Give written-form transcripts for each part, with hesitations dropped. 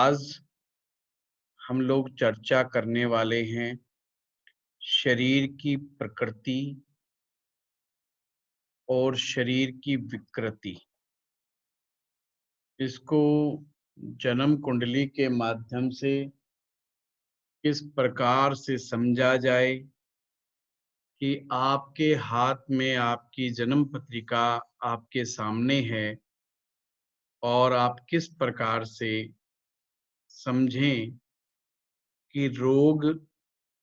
आज हम लोग चर्चा करने वाले हैं शरीर की प्रकृति और शरीर की विकृति। इसको जन्म कुंडली के माध्यम से किस प्रकार से समझा जाए कि आपके हाथ में आपकी जन्म पत्रिका आपके सामने है और आप किस प्रकार से समझें कि रोग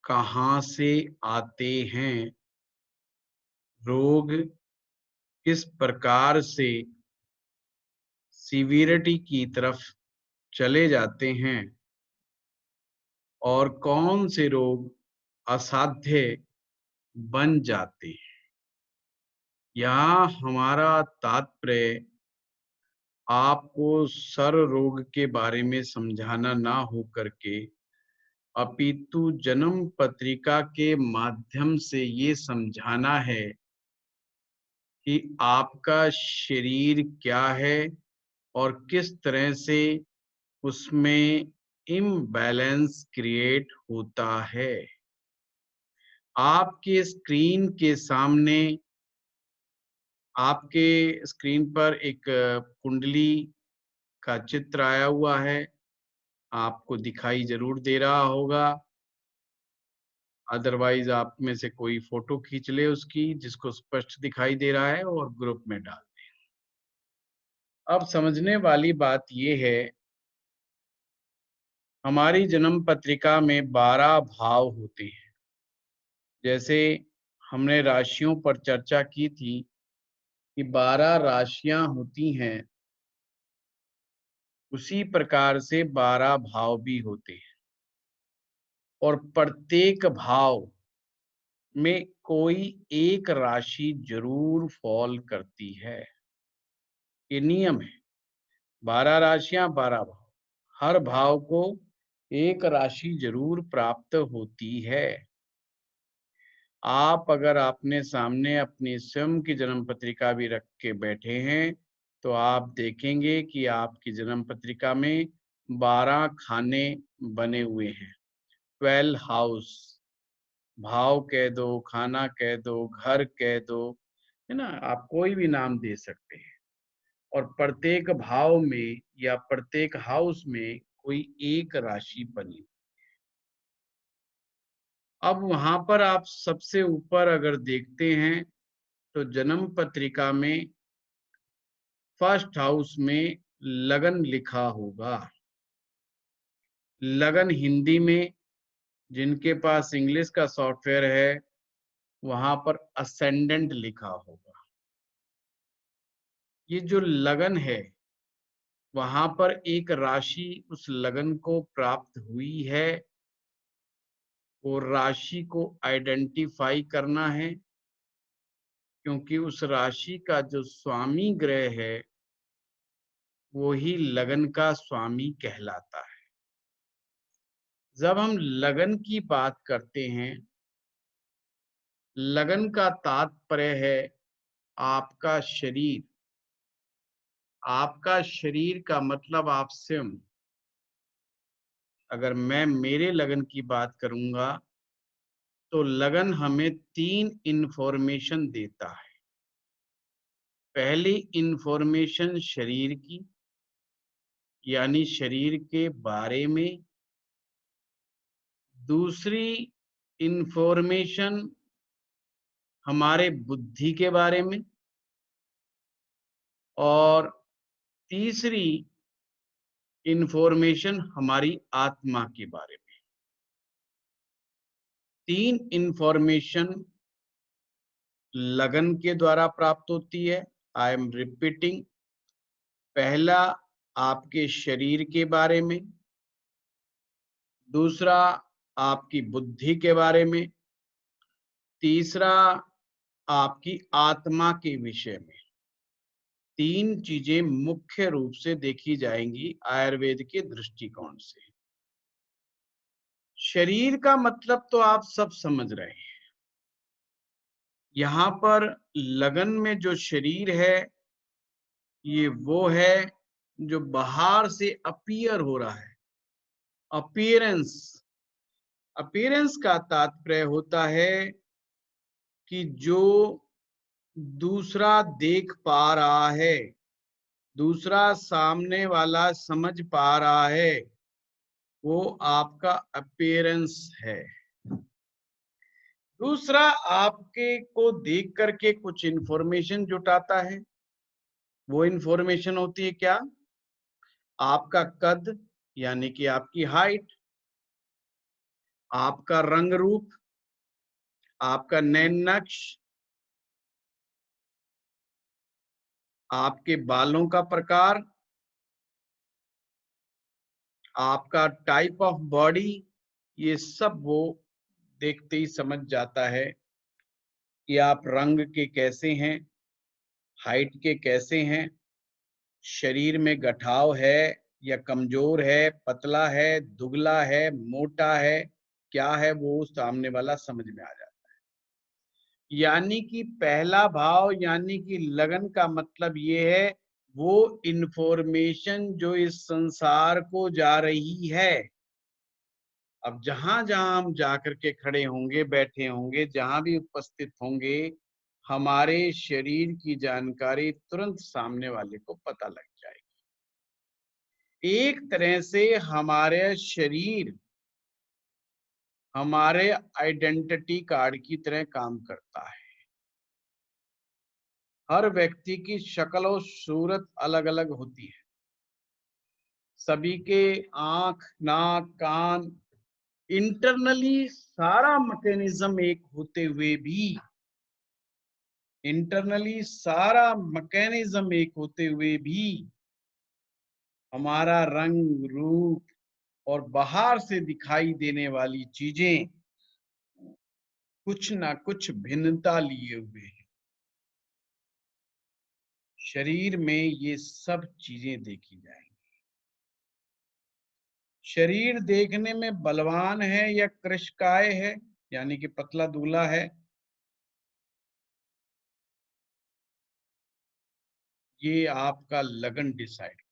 कहाँ से आते हैं, रोग किस प्रकार से सीवियरिटी की तरफ चले जाते हैं और कौन से रोग असाध्य बन जाते हैं। यहाँ हमारा तात्पर्य आपको सर रोग के बारे में समझाना ना हो करके अपितु जन्म पत्रिका के माध्यम से ये समझाना है कि आपका शरीर क्या है और किस तरह से उसमें इम्बैलेंस क्रिएट होता है। आपके स्क्रीन के सामने आपके स्क्रीन पर एक कुंडली का चित्र आया हुआ है, आपको दिखाई जरूर दे रहा होगा। अदरवाइज आप में से कोई फोटो खींच ले उसकी जिसको स्पष्ट दिखाई दे रहा है और ग्रुप में डाल दे। अब समझने वाली बात यह है, हमारी जन्म पत्रिका में 12 भाव होते हैं। जैसे हमने राशियों पर चर्चा की थी कि 12 राशियां होती हैं, उसी प्रकार से 12 भाव भी होते हैं और प्रत्येक भाव में कोई एक राशि जरूर फॉल करती है। ये नियम है, 12 राशियां 12 भाव, हर भाव को एक राशि जरूर प्राप्त होती है। आप अगर आपने सामने अपनी स्वयं की जन्म पत्रिका भी रख के बैठे हैं तो आप देखेंगे कि आपकी जन्म पत्रिका में 12 खाने बने हुए हैं। 12 हाउस, भाव कह दो, खाना कह दो, घर कह दो, है ना, आप कोई भी नाम दे सकते हैं। और प्रत्येक भाव में या प्रत्येक हाउस में कोई एक राशि बनी। अब वहां पर आप सबसे ऊपर अगर देखते हैं तो जन्म पत्रिका में फर्स्ट हाउस में लगन लिखा होगा। लगन हिंदी में, जिनके पास इंग्लिश का सॉफ्टवेयर है वहां पर असेंडेंट लिखा होगा। ये जो लगन है वहां पर एक राशि उस लगन को प्राप्त हुई है, वो राशि को आइडेंटिफाई करना है, क्योंकि उस राशि का जो स्वामी ग्रह है वो ही लगन का स्वामी कहलाता है। जब हम लगन की बात करते हैं, लगन का तात्पर्य है आपका शरीर। आपका शरीर का मतलब आप स्वयं। अगर मैं मेरे लगन की बात करूंगा तो लगन हमें 3 इंफॉर्मेशन देता है। पहली इंफॉर्मेशन शरीर की, यानी शरीर के बारे में। दूसरी इंफॉर्मेशन हमारे बुद्धि के बारे में। और तीसरी इंफॉर्मेशन हमारी आत्मा के बारे में। 3 इंफॉर्मेशन लगन के द्वारा प्राप्त होती है। I am repeating. पहला आपके शरीर के बारे में, दूसरा आपकी बुद्धि के बारे में, तीसरा आपकी आत्मा के विषय में। 3 चीजें मुख्य रूप से देखी जाएंगी आयुर्वेद के दृष्टिकोण से। शरीर का मतलब तो आप सब समझ रहे हैं। यहाँ पर लगन में जो शरीर है ये वो है जो बाहर से अपीयर हो रहा है, अपीयरेंस, अपीयरेंस का तात्पर्य होता है कि जो दूसरा देख पा रहा है, दूसरा सामने वाला समझ पा रहा है, वो आपका अपीयरेंस है। दूसरा आपके को देख करके कुछ इंफॉर्मेशन जुटाता है। वो इंफॉर्मेशन होती है क्या? आपका कद यानी कि आपकी हाइट, आपका रंग रूप, आपका नैन नक्श, आपके बालों का प्रकार, आपका टाइप ऑफ बॉडी, ये सब वो देखते ही समझ जाता है कि आप रंग के कैसे हैं, हाइट के कैसे हैं, शरीर में गठाव है या कमजोर है, पतला है, दुबला है, मोटा है, क्या है वो सामने वाला समझ में आ जाता है। यानी कि पहला भाव यानी कि लगन का मतलब ये है, वो इंफॉर्मेशन जो इस संसार को जा रही है। अब जहां जहां हम जाकर के खड़े होंगे, बैठे होंगे, जहां भी उपस्थित होंगे, हमारे शरीर की जानकारी तुरंत सामने वाले को पता लग जाएगी। एक तरह से हमारे शरीर हमारे आइडेंटिटी कार्ड की तरह काम करता है। हर व्यक्ति की शक्ल और सूरत अलग अलग होती है। सभी के आंख, नाक, कान, इंटरनली सारा मैकेनिज्म एक होते हुए भी, इंटरनली सारा मैकेनिज्म एक होते हुए भी हमारा रंग रूप और बाहर से दिखाई देने वाली चीजें कुछ ना कुछ भिन्नता लिए हुए हैं। शरीर में ये सब चीजें देखी जाएंगी। शरीर देखने में बलवान है या कृशकाय है, यानी कि पतला दुबला है, ये आपका लगन डिसाइड करेगा।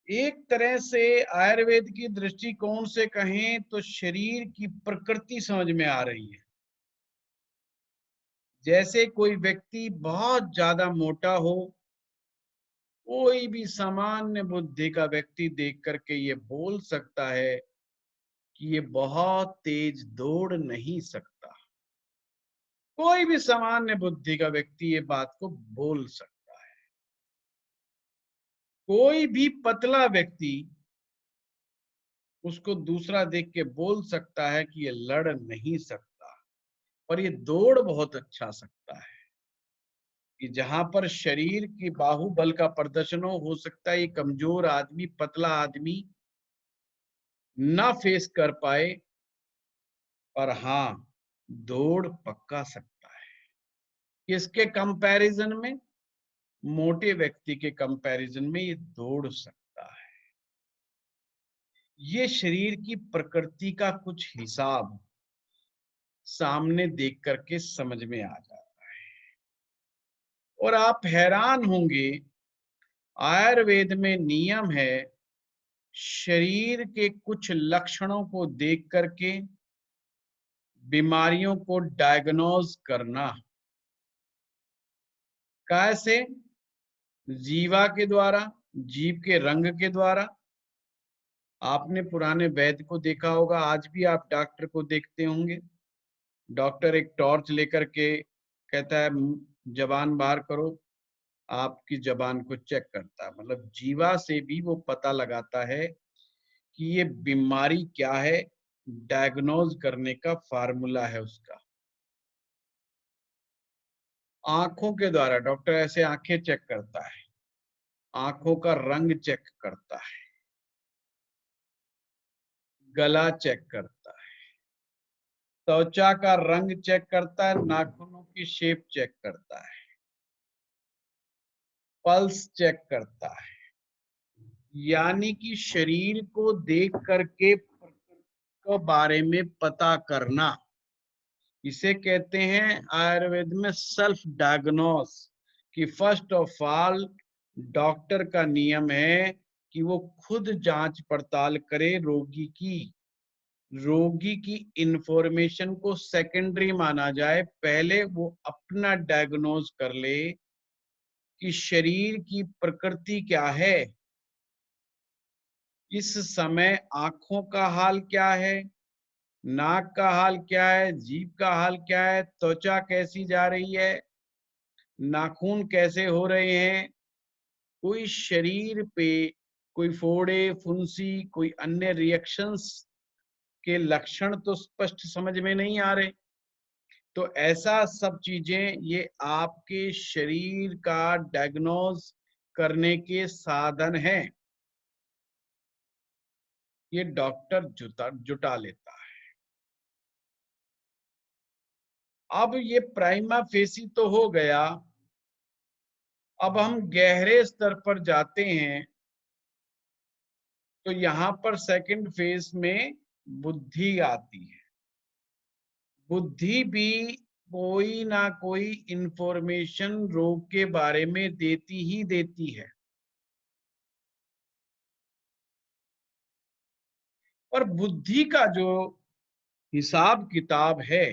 एक तरह से आयुर्वेद की दृष्टिकोण से कहें तो शरीर की प्रकृति समझ में आ रही है। जैसे कोई व्यक्ति बहुत ज्यादा मोटा हो, कोई भी सामान्य बुद्धि का व्यक्ति देख करके ये बोल सकता है कि ये बहुत तेज दौड़ नहीं सकता। कोई भी सामान्य बुद्धि का व्यक्ति ये बात को बोल सकता है। कोई भी पतला व्यक्ति उसको दूसरा देख के बोल सकता है कि ये लड़ नहीं सकता, और ये दौड़ बहुत अच्छा सकता है। कि जहां पर शरीर की बाहुबल का प्रदर्शन हो सकता है ये कमजोर आदमी, पतला आदमी ना फेस कर पाए, पर हाँ दौड़ पक्का सकता है। किसके कंपैरिजन में? मोटे व्यक्ति के कंपैरिजन में ये दौड़ सकता है। ये शरीर की प्रकृति का कुछ हिसाब सामने देख करके समझ में आ जाता है। और आप हैरान होंगे, आयुर्वेद में नियम है शरीर के कुछ लक्षणों को देख करके बीमारियों को डायग्नोज करना। कैसे? जीवा के द्वारा, जीभ के रंग के द्वारा। आपने पुराने वैद्य को देखा होगा, आज भी आप डॉक्टर को देखते होंगे। डॉक्टर एक टॉर्च लेकर के कहता है जबान बाहर करो, आपकी जबान को चेक करता है। मतलब जीवा से भी वो पता लगाता है कि ये बीमारी क्या है, डायग्नोज करने का फार्मूला है उसका। आंखों के द्वारा डॉक्टर ऐसे आंखें चेक करता है, आंखों का रंग चेक करता है, गला चेक करता है, त्वचा का रंग चेक करता है, नाखूनों की शेप चेक करता है, पल्स चेक करता है। यानी कि शरीर को देख करके प्रकृति के बारे में पता करना, इसे कहते हैं आयुर्वेद में सेल्फ डायग्नोस। कि फर्स्ट ऑफ ऑल डॉक्टर का नियम है कि वो खुद जांच पड़ताल करे रोगी की इंफॉर्मेशन को सेकेंडरी माना जाए, पहले वो अपना डायग्नोज कर ले कि शरीर की प्रकृति क्या है, इस समय आंखों का हाल क्या है, नाक का हाल क्या है, जीभ का हाल क्या है, त्वचा कैसी जा रही है, नाखून कैसे हो रहे हैं, कोई शरीर पे कोई फोड़े फुंसी कोई अन्य रिएक्शंस के लक्षण तो स्पष्ट समझ में नहीं आ रहे। तो ऐसा सब चीजें ये आपके शरीर का डायग्नोज करने के साधन हैं, ये डॉक्टर जुटा लेता है। अब ये प्राइमा फेसी तो हो गया, अब हम गहरे स्तर पर जाते हैं तो यहां पर सेकंड फेज में बुद्धि आती है। बुद्धि भी कोई ना कोई इंफॉर्मेशन रोग के बारे में देती ही देती है, और बुद्धि का जो हिसाब किताब है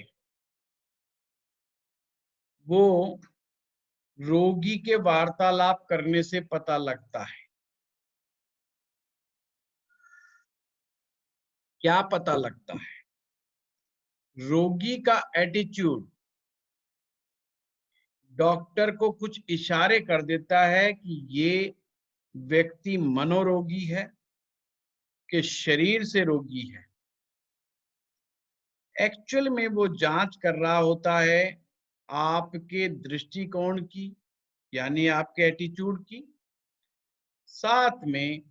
वो रोगी के वार्तालाप करने से पता लगता है। क्या पता लगता है? रोगी का एटीट्यूड डॉक्टर को कुछ इशारे कर देता है कि ये व्यक्ति मनोरोगी है कि शरीर से रोगी है। एक्चुअल में वो जांच कर रहा होता है आपके दृष्टिकोण की, यानी आपके एटीट्यूड की, साथ में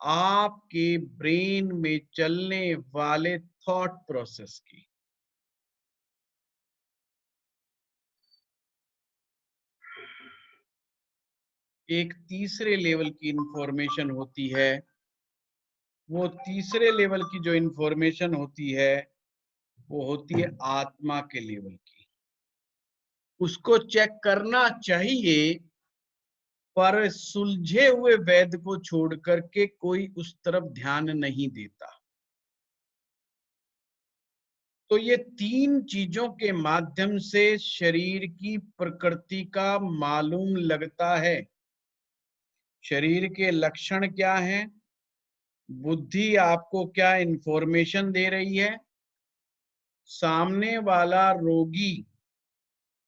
आपके ब्रेन में चलने वाले थॉट प्रोसेस की। एक तीसरे लेवल की इंफॉर्मेशन होती है, वो तीसरे लेवल की जो इंफॉर्मेशन होती है वो होती है आत्मा के लेवल की। उसको चेक करना चाहिए, पर सुलझे हुए वैद्य को छोड़ करके कोई उस तरफ ध्यान नहीं देता। तो ये तीन चीजों के माध्यम से शरीर की प्रकृति का मालूम लगता है। शरीर के लक्षण क्या हैं, बुद्धि आपको क्या इंफॉर्मेशन दे रही है, सामने वाला रोगी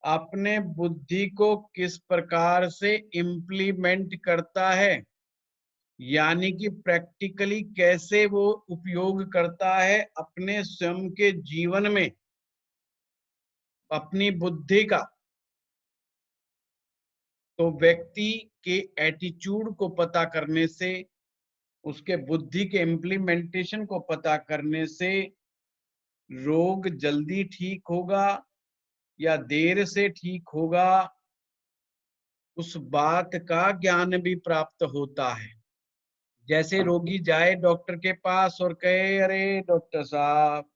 अपने बुद्धि को किस प्रकार से इम्प्लीमेंट करता है, यानी कि प्रैक्टिकली कैसे वो उपयोग करता है अपने स्वयं के जीवन में अपनी बुद्धि का। तो व्यक्ति के एटीट्यूड को पता करने से, उसके बुद्धि के इम्प्लीमेंटेशन को पता करने से रोग जल्दी ठीक होगा या देर से ठीक होगा, उस बात का ज्ञान भी प्राप्त होता है। जैसे रोगी जाए डॉक्टर के पास और कहे, अरे डॉक्टर साहब,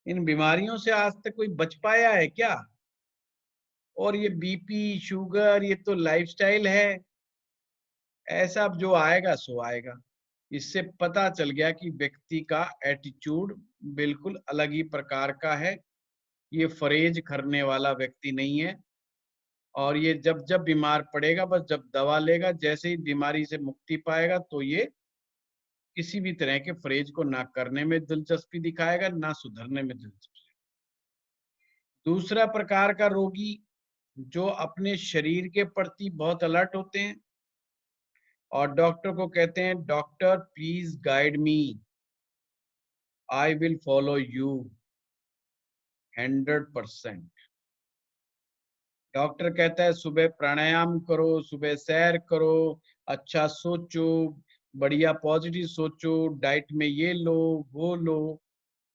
इन बीमारियों से आज तक कोई बच पाया है क्या? और ये बीपी शुगर ये तो लाइफस्टाइल है, ऐसा अब जो आएगा सो आएगा। इससे पता चल गया कि व्यक्ति का एटीट्यूड बिल्कुल अलग ही प्रकार का है, ये फरेज करने वाला व्यक्ति नहीं है। और ये जब जब बीमार पड़ेगा, बस जब दवा लेगा, जैसे ही बीमारी से मुक्ति पाएगा तो ये किसी भी तरह के फरेज को ना करने में दिलचस्पी दिखाएगा, ना सुधरने में दिलचस्पी। दूसरा प्रकार का रोगी जो अपने शरीर के प्रति बहुत अलर्ट होते हैं और डॉक्टर को कहते हैं, doctor please guide me, I will follow you 100%। Doctor कहता है सुबह प्राणायाम करो, सुबह सैर करो, अच्छा सोचो, बढ़िया पॉजिटिव सोचो, डाइट में ये लो वो लो,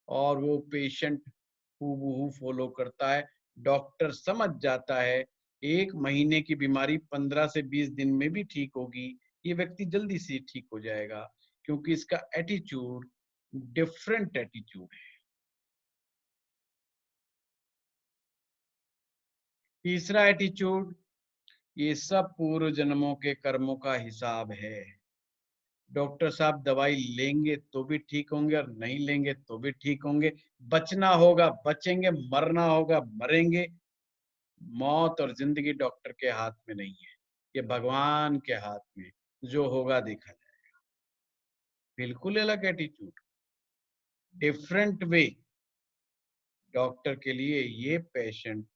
और वो पेशेंट हूबहू फॉलो करता है। डॉक्टर समझ जाता है 1 महीने की बीमारी 15 से 20 दिन में भी ठीक होगी, ये व्यक्ति जल्दी से ठीक हो जाएगा, क्योंकि इसका एटीट्यूड डिफरेंट एटीट्यूड है। तीसरा एटीट्यूड, ये सब पूर्व जन्मों के कर्मों का हिसाब है। डॉक्टर साहब दवाई लेंगे तो भी ठीक होंगे और नहीं लेंगे तो भी ठीक होंगे। बचना होगा बचेंगे, मरना होगा मरेंगे। मौत और ज़िंदगी डॉक्टर के हाथ में नहीं है, ये भगवान के हाथ में, जो होगा देखा जाएगा। बिल्कुल अलग एटीट्यूड, डिफरेंट वे। डॉक्टर के लिए ये पेशेंट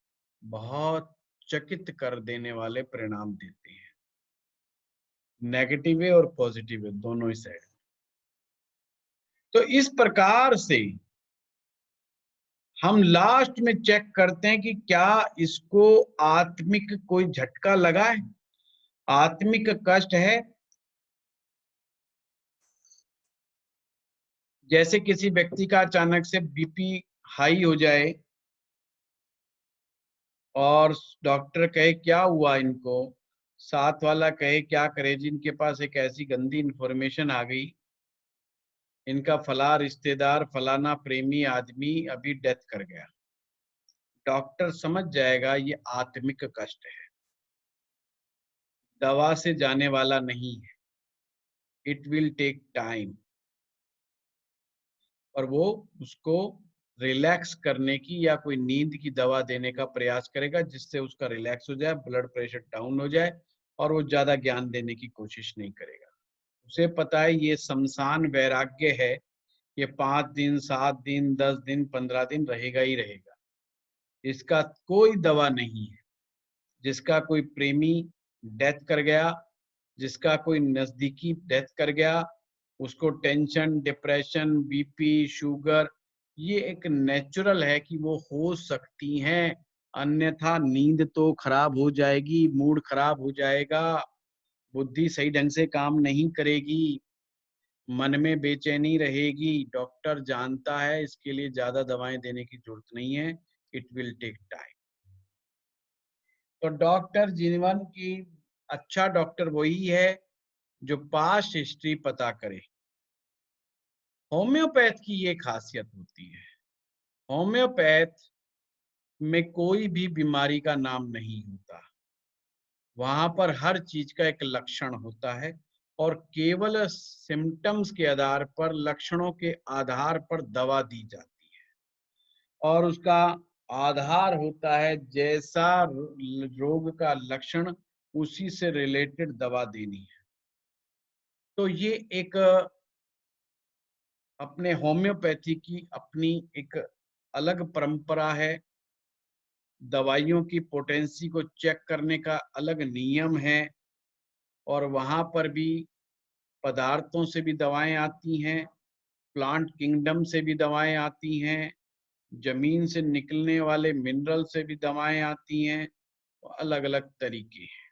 बहुत चकित कर देने वाले परिणाम देते हैं, नेगेटिव वे और पॉजिटिव वे दोनों ही साइड। तो इस प्रकार से हम लास्ट में चेक करते हैं कि क्या इसको आत्मिक कोई झटका लगा है, आत्मिक कष्ट है। जैसे किसी व्यक्ति का अचानक से बीपी हाई हो जाए और डॉक्टर कहे क्या हुआ इनको, साथ वाला कहे क्या करे जी, इनके पास एक ऐसी गंदी इंफॉर्मेशन आ गई, इनका फला रिश्तेदार फलाना प्रेमी आदमी अभी डेथ कर गया। डॉक्टर समझ जाएगा ये आत्मिक कष्ट है, दवा से जाने वाला नहीं है, इट विल टेक टाइम। और वो उसको रिलैक्स करने की या कोई नींद की दवा देने का प्रयास करेगा, जिससे उसका रिलैक्स हो जाए, ब्लड प्रेशर डाउन हो जाए और वो ज्यादा ज्ञान देने की कोशिश नहीं करेगा। उसे पता है ये शमशान वैराग्य है, ये 5 दिन 7 दिन 10 दिन 15 दिन रहेगा ही रहेगा, इसका कोई दवा नहीं है। जिसका कोई प्रेमी डेथ कर गया, जिसका कोई नजदीकी डेथ कर गया, उसको टेंशन, डिप्रेशन, बीपी, शुगर, ये एक नेचुरल है कि वो हो सकती हैं। अन्यथा नींद तो खराब हो जाएगी, मूड खराब हो जाएगा, बुद्धि सही ढंग से काम नहीं करेगी, मन में बेचैनी रहेगी। डॉक्टर जानता है इसके लिए ज्यादा दवाएं देने की जरूरत नहीं है, इट विल टेक टाइम। तो डॉक्टर जीवन की अच्छा डॉक्टर वही है जो पास्ट हिस्ट्री पता करे। होम्योपैथ की ये खासियत होती है, होम्योपैथ में कोई भी बीमारी का नाम नहीं होता, वहां पर हर चीज का एक लक्षण होता है और केवल सिम्टम्स के आधार पर, लक्षणों के आधार पर दवा दी जाती है और उसका आधार होता है जैसा रोग का लक्षण, उसी से रिलेटेड दवा देनी है। तो ये एक अपने होम्योपैथी की अपनी एक अलग परंपरा है, दवाइयों की पोटेंसी को चेक करने का अलग नियम है और वहां पर भी पदार्थों से भी दवाएं आती हैं, प्लांट किंगडम से भी दवाएं आती हैं, जमीन से निकलने वाले मिनरल से भी दवाएं आती हैं, अलग अलग तरीके हैं।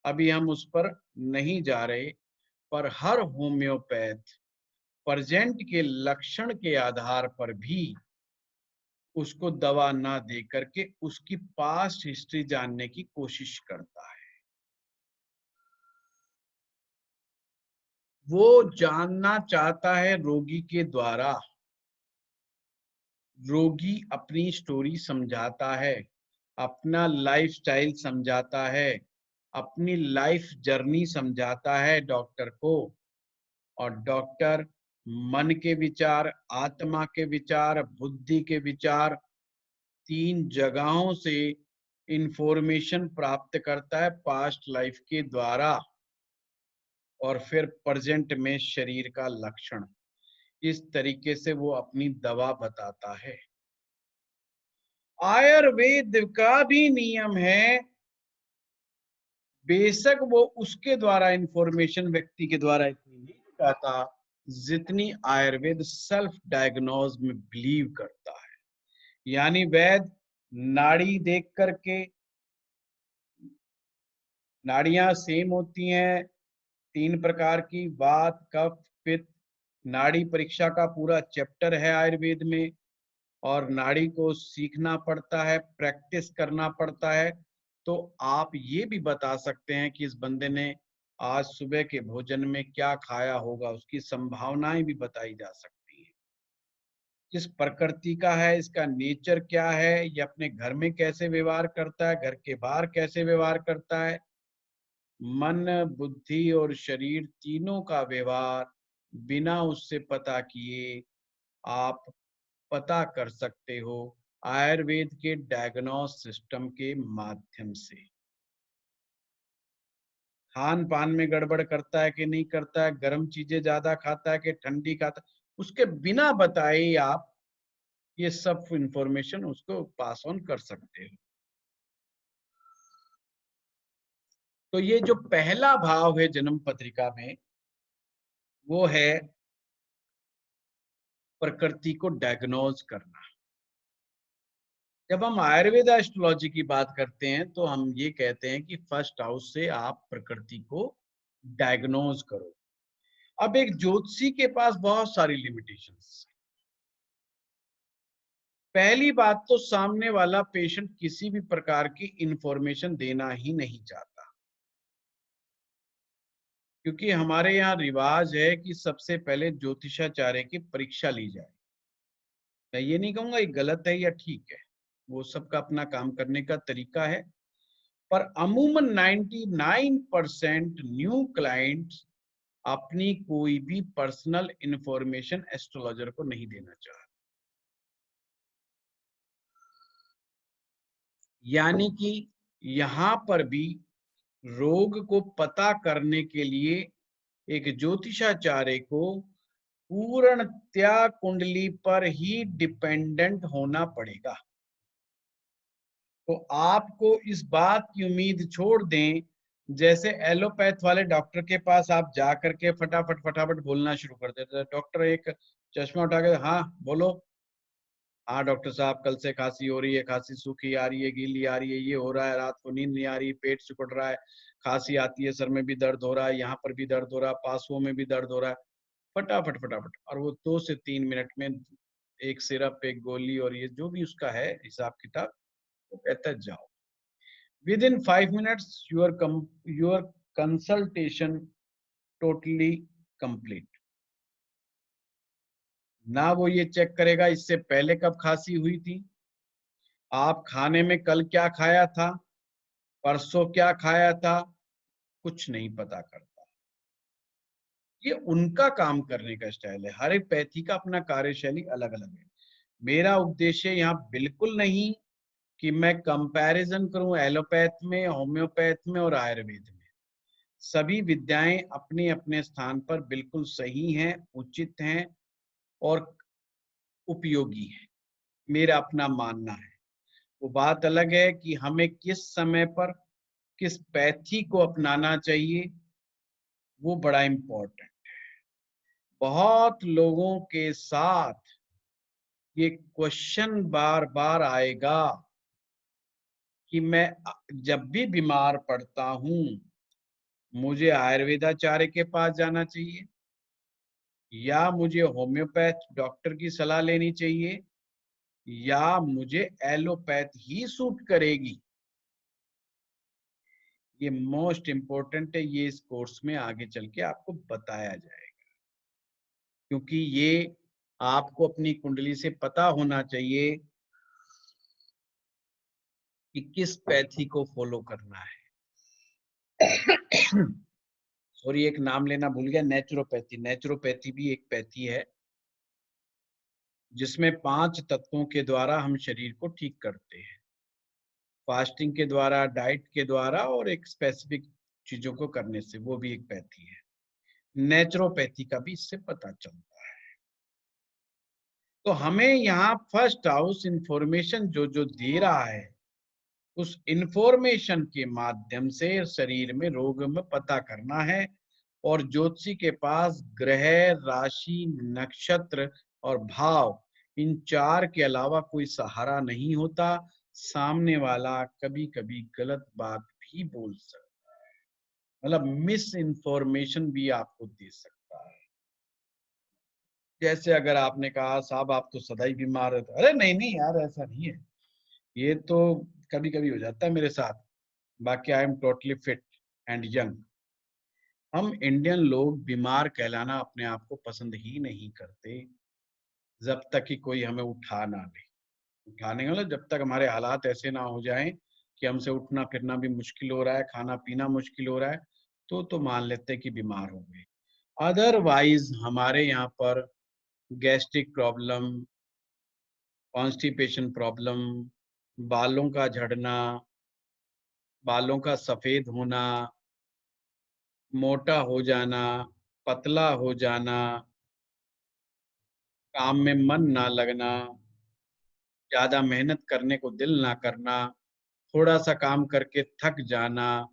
अभी हम उस पर नहीं जा रहे, पर हर होम्योपैथ प्रेजेंट के लक्षण के आधार पर भी उसको दवा ना दे करके उसकी पास्ट हिस्ट्री जानने की कोशिश करता है। वो जानना चाहता है रोगी के द्वारा, रोगी अपनी स्टोरी समझाता है, अपना लाइफस्टाइल समझाता है, अपनी लाइफ जर्नी समझाता है डॉक्टर को। और डॉक्टर मन के विचार, आत्मा के विचार, बुद्धि के विचार, 3 जगहों से इंफॉर्मेशन प्राप्त करता है पास्ट लाइफ के द्वारा और फिर प्रेजेंट में शरीर का लक्षण। इस तरीके से वो अपनी दवा बताता है। आयुर्वेद का भी नियम है, बेशक वो उसके द्वारा इंफॉर्मेशन व्यक्ति के द्वारा इतनी नहीं जुटाता जितनी आयुर्वेद सेल्फ डायग्नोज में बिलीव करता है। यानी वैद नाड़ी देख करके, नाड़ियां सेम होती हैं 3 प्रकार की, वात कफ पित्त, नाड़ी परीक्षा का पूरा चैप्टर है आयुर्वेद में और नाड़ी को सीखना पड़ता है, प्रैक्टिस करना पड़ता है। तो आप ये भी बता सकते हैं कि इस बंदे ने आज सुबह के भोजन में क्या खाया होगा, उसकी संभावनाएं भी बताई जा सकती हैं। किस प्रकृति का है, इसका नेचर क्या है, ये अपने घर में कैसे व्यवहार करता है, घर के बाहर कैसे व्यवहार करता है। मन, बुद्धि और शरीर तीनों का व्यवहार बिना उससे पता किए आप पता कर सकते हो आयुर्वेद के डायग्नोस सिस्टम के माध्यम से। खान पान में गड़बड़ करता है कि नहीं करता है, गर्म चीजें ज्यादा खाता है कि ठंडी खाता है, उसके बिना बताए आप ये सब इंफॉर्मेशन उसको पास ऑन कर सकते हो। तो ये जो पहला भाव है जन्म पत्रिका में, वो है प्रकृति को डायग्नोज करना। जब हम आयुर्वेद एस्ट्रोलॉजी की बात करते हैं तो हम ये कहते हैं कि फर्स्ट हाउस से आप प्रकृति को डायग्नोज करो। अब एक ज्योतिषी के पास बहुत सारी लिमिटेशंस। पहली बात तो सामने वाला पेशेंट किसी भी प्रकार की इंफॉर्मेशन देना ही नहीं चाहता, क्योंकि हमारे यहाँ रिवाज है कि सबसे पहले ज्योतिषाचार्य की परीक्षा ली जाए। मैं ये नहीं कहूंगा ये गलत है या ठीक है, वो सबका अपना काम करने का तरीका है, पर अमूमन 99% न्यू क्लाइंट्स अपनी कोई भी पर्सनल इंफॉर्मेशन एस्ट्रोलॉजर को नहीं देना चाहते। यानी कि यहां पर भी रोग को पता करने के लिए एक ज्योतिषाचार्य को पूर्णतया कुंडली पर ही डिपेंडेंट होना पड़ेगा। तो आपको इस बात की उम्मीद छोड़ दें, जैसे एलोपैथ वाले डॉक्टर के पास आप जा करके फटाफट फटाफट बोलना शुरू कर देते, डॉक्टर एक चश्मा उठा के, हाँ बोलो, हाँ डॉक्टर साहब कल से खांसी हो रही है, खांसी सूखी आ रही है, गीली आ रही है, ये हो रहा है, रात को नींद नहीं आ रही, पेट सिकुड़ रहा है, खांसी आती है, सर में भी दर्द हो रहा है, यहाँ पर भी दर्द हो रहा है, पासुओं में भी दर्द हो रहा है। फटाफट फटाफट, और वो 2 से 3 मिनट में एक सिरप, एक गोली, और ये जो भी उसका है हिसाब किताब, वो कहता है जाओ। With in 5 minutes your consultation totally complete. ना वो ये चेक करेगा इससे पहले कब खांसी हुई थी, आप खाने में कल क्या खाया था, परसों क्या खाया था, कुछ नहीं पता करता। ये उनका काम करने का स्टाइल है, हर एक पैथी का अपना कार्यशैली अलग अलग है। मेरा उद्देश्य यहाँ बिल्कुल नहीं कि मैं कंपैरिजन करूं एलोपैथ में, होम्योपैथ में और आयुर्वेद में। सभी विद्याएं अपने अपने स्थान पर बिल्कुल सही हैं, उचित हैं और उपयोगी हैं, मेरा अपना मानना है। वो बात अलग है कि हमें किस समय पर किस पैथी को अपनाना चाहिए, वो बड़ा इंपॉर्टेंट। बहुत लोगों के साथ ये क्वेश्चन बार बार आएगा कि मैं जब भी बीमार पड़ता हूं मुझे आयुर्वेदाचार्य के पास जाना चाहिए या मुझे होम्योपैथ डॉक्टर की सलाह लेनी चाहिए या मुझे एलोपैथ ही सूट करेगी। ये मोस्ट इंपॉर्टेंट है, ये इस कोर्स में आगे चल के आपको बताया जाएगा, क्योंकि ये आपको अपनी कुंडली से पता होना चाहिए कि किस पैथी को फॉलो करना है। सॉरी, एक नाम लेना भूल गया, नेचुरोपैथी। नेचुरोपैथी भी एक पैथी है जिसमें 5 तत्वों के द्वारा हम शरीर को ठीक करते हैं, फास्टिंग के द्वारा, डाइट के द्वारा और एक स्पेसिफिक चीजों को करने से, वो भी एक पैथी है। नेचुरोपैथी का भी इससे पता चलता है। तो हमें यहाँ फर्स्ट हाउस इंफॉर्मेशन जो जो दे रहा है, उस इंफॉर्मेशन के माध्यम से शरीर में रोग में पता करना है। और ज्योतिषी के पास ग्रह, राशि, नक्षत्र और भाव, इन 4 के अलावा कोई सहारा नहीं होता। सामने वाला कभी कभी गलत बात भी बोल सकता है, मतलब मिस इन्फॉर्मेशन भी आपको दे सकता है। जैसे अगर आपने कहा साहब आप तो सदा ही बीमार रहते, अरे नहीं नहीं यार ऐसा नहीं है, ये तो कभी कभी हो जाता है मेरे साथ, बाकी I am totally fit and young. हम इंडियन लोग बीमार कहलाना अपने आप को पसंद ही नहीं करते। जब तक कि कोई हमें उठा ना ले। उठाने का मतलब जब तक हमारे हालात ऐसे ना हो जाएँ कि हमसे उठना फिरना भी मुश्किल हो रहा है, खाना-पीना मुश्किल हो रहा है, तो मान लेते हैं कि बीमार हो गए। अदरवाइज़ हमारे यहाँ पर गैस्ट्रिक प्रॉब्लम, कॉन्स्टिपेशन प्रॉब्लम, बालों का झड़ना, बालों का सफ़ेद होना, मोटा हो जाना, पतला हो जाना, काम में मन ना लगना, ज़्यादा मेहनत करने को दिल ना करना, थोड़ा-सा काम करके थक जाना,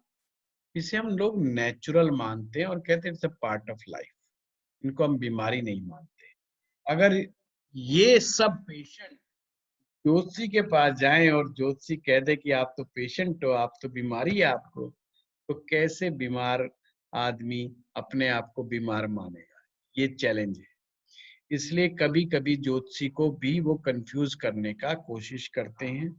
इसे हम लोग नेचुरल मानते हैं और कहते हैं it's a part of life. इनको हम बीमारी नहीं मानते। अगर ये सब पेशेंट ज्योतिषी के पास जाएँ और ज्योतिषी कह दे कि आप तो पेशेंट हो, आप तो बीमारी है आपको, तो कैसे बीमार आदमी अपने आप को बीमार मानेगा? ये चैलेंज है। इसलिए कभी-कभी ज्योतिषी को भी वो कन्फ्यूज़ करने का कोशिश करते हैं।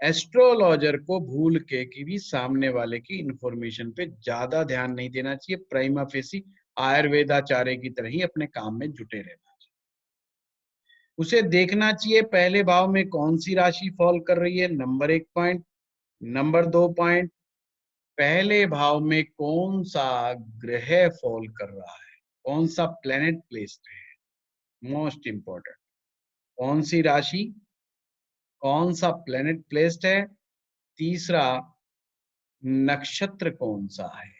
एस्ट्रोलॉजर को भूल के कि भी सामने वाले की इन्फॉर्मेशन पे ज़्यादा ध्यान नहीं देना चाहिए, प्राइमा फेसी आयुर्वेदाचार्य की तरह ही अपने काम में जुटे रहना चाहिए। उसे देखना चाहिए पहले भाव में कौन-सी राशि फ़ॉल कर रही है, नंबर 1 पॉइंट। नंबर 2 पॉइंट, पहले भाव में कौन-सा ग्रह फ़ॉल कर रहा है, कौन-सा प्लैनेट प्लेस्ड है, मोस्ट इम्पोर्टेंट। कौन-सी राशि, कौन-सा प्लैनेट प्लेस्ड है, तीसरा नक्षत्र कौन-सा है।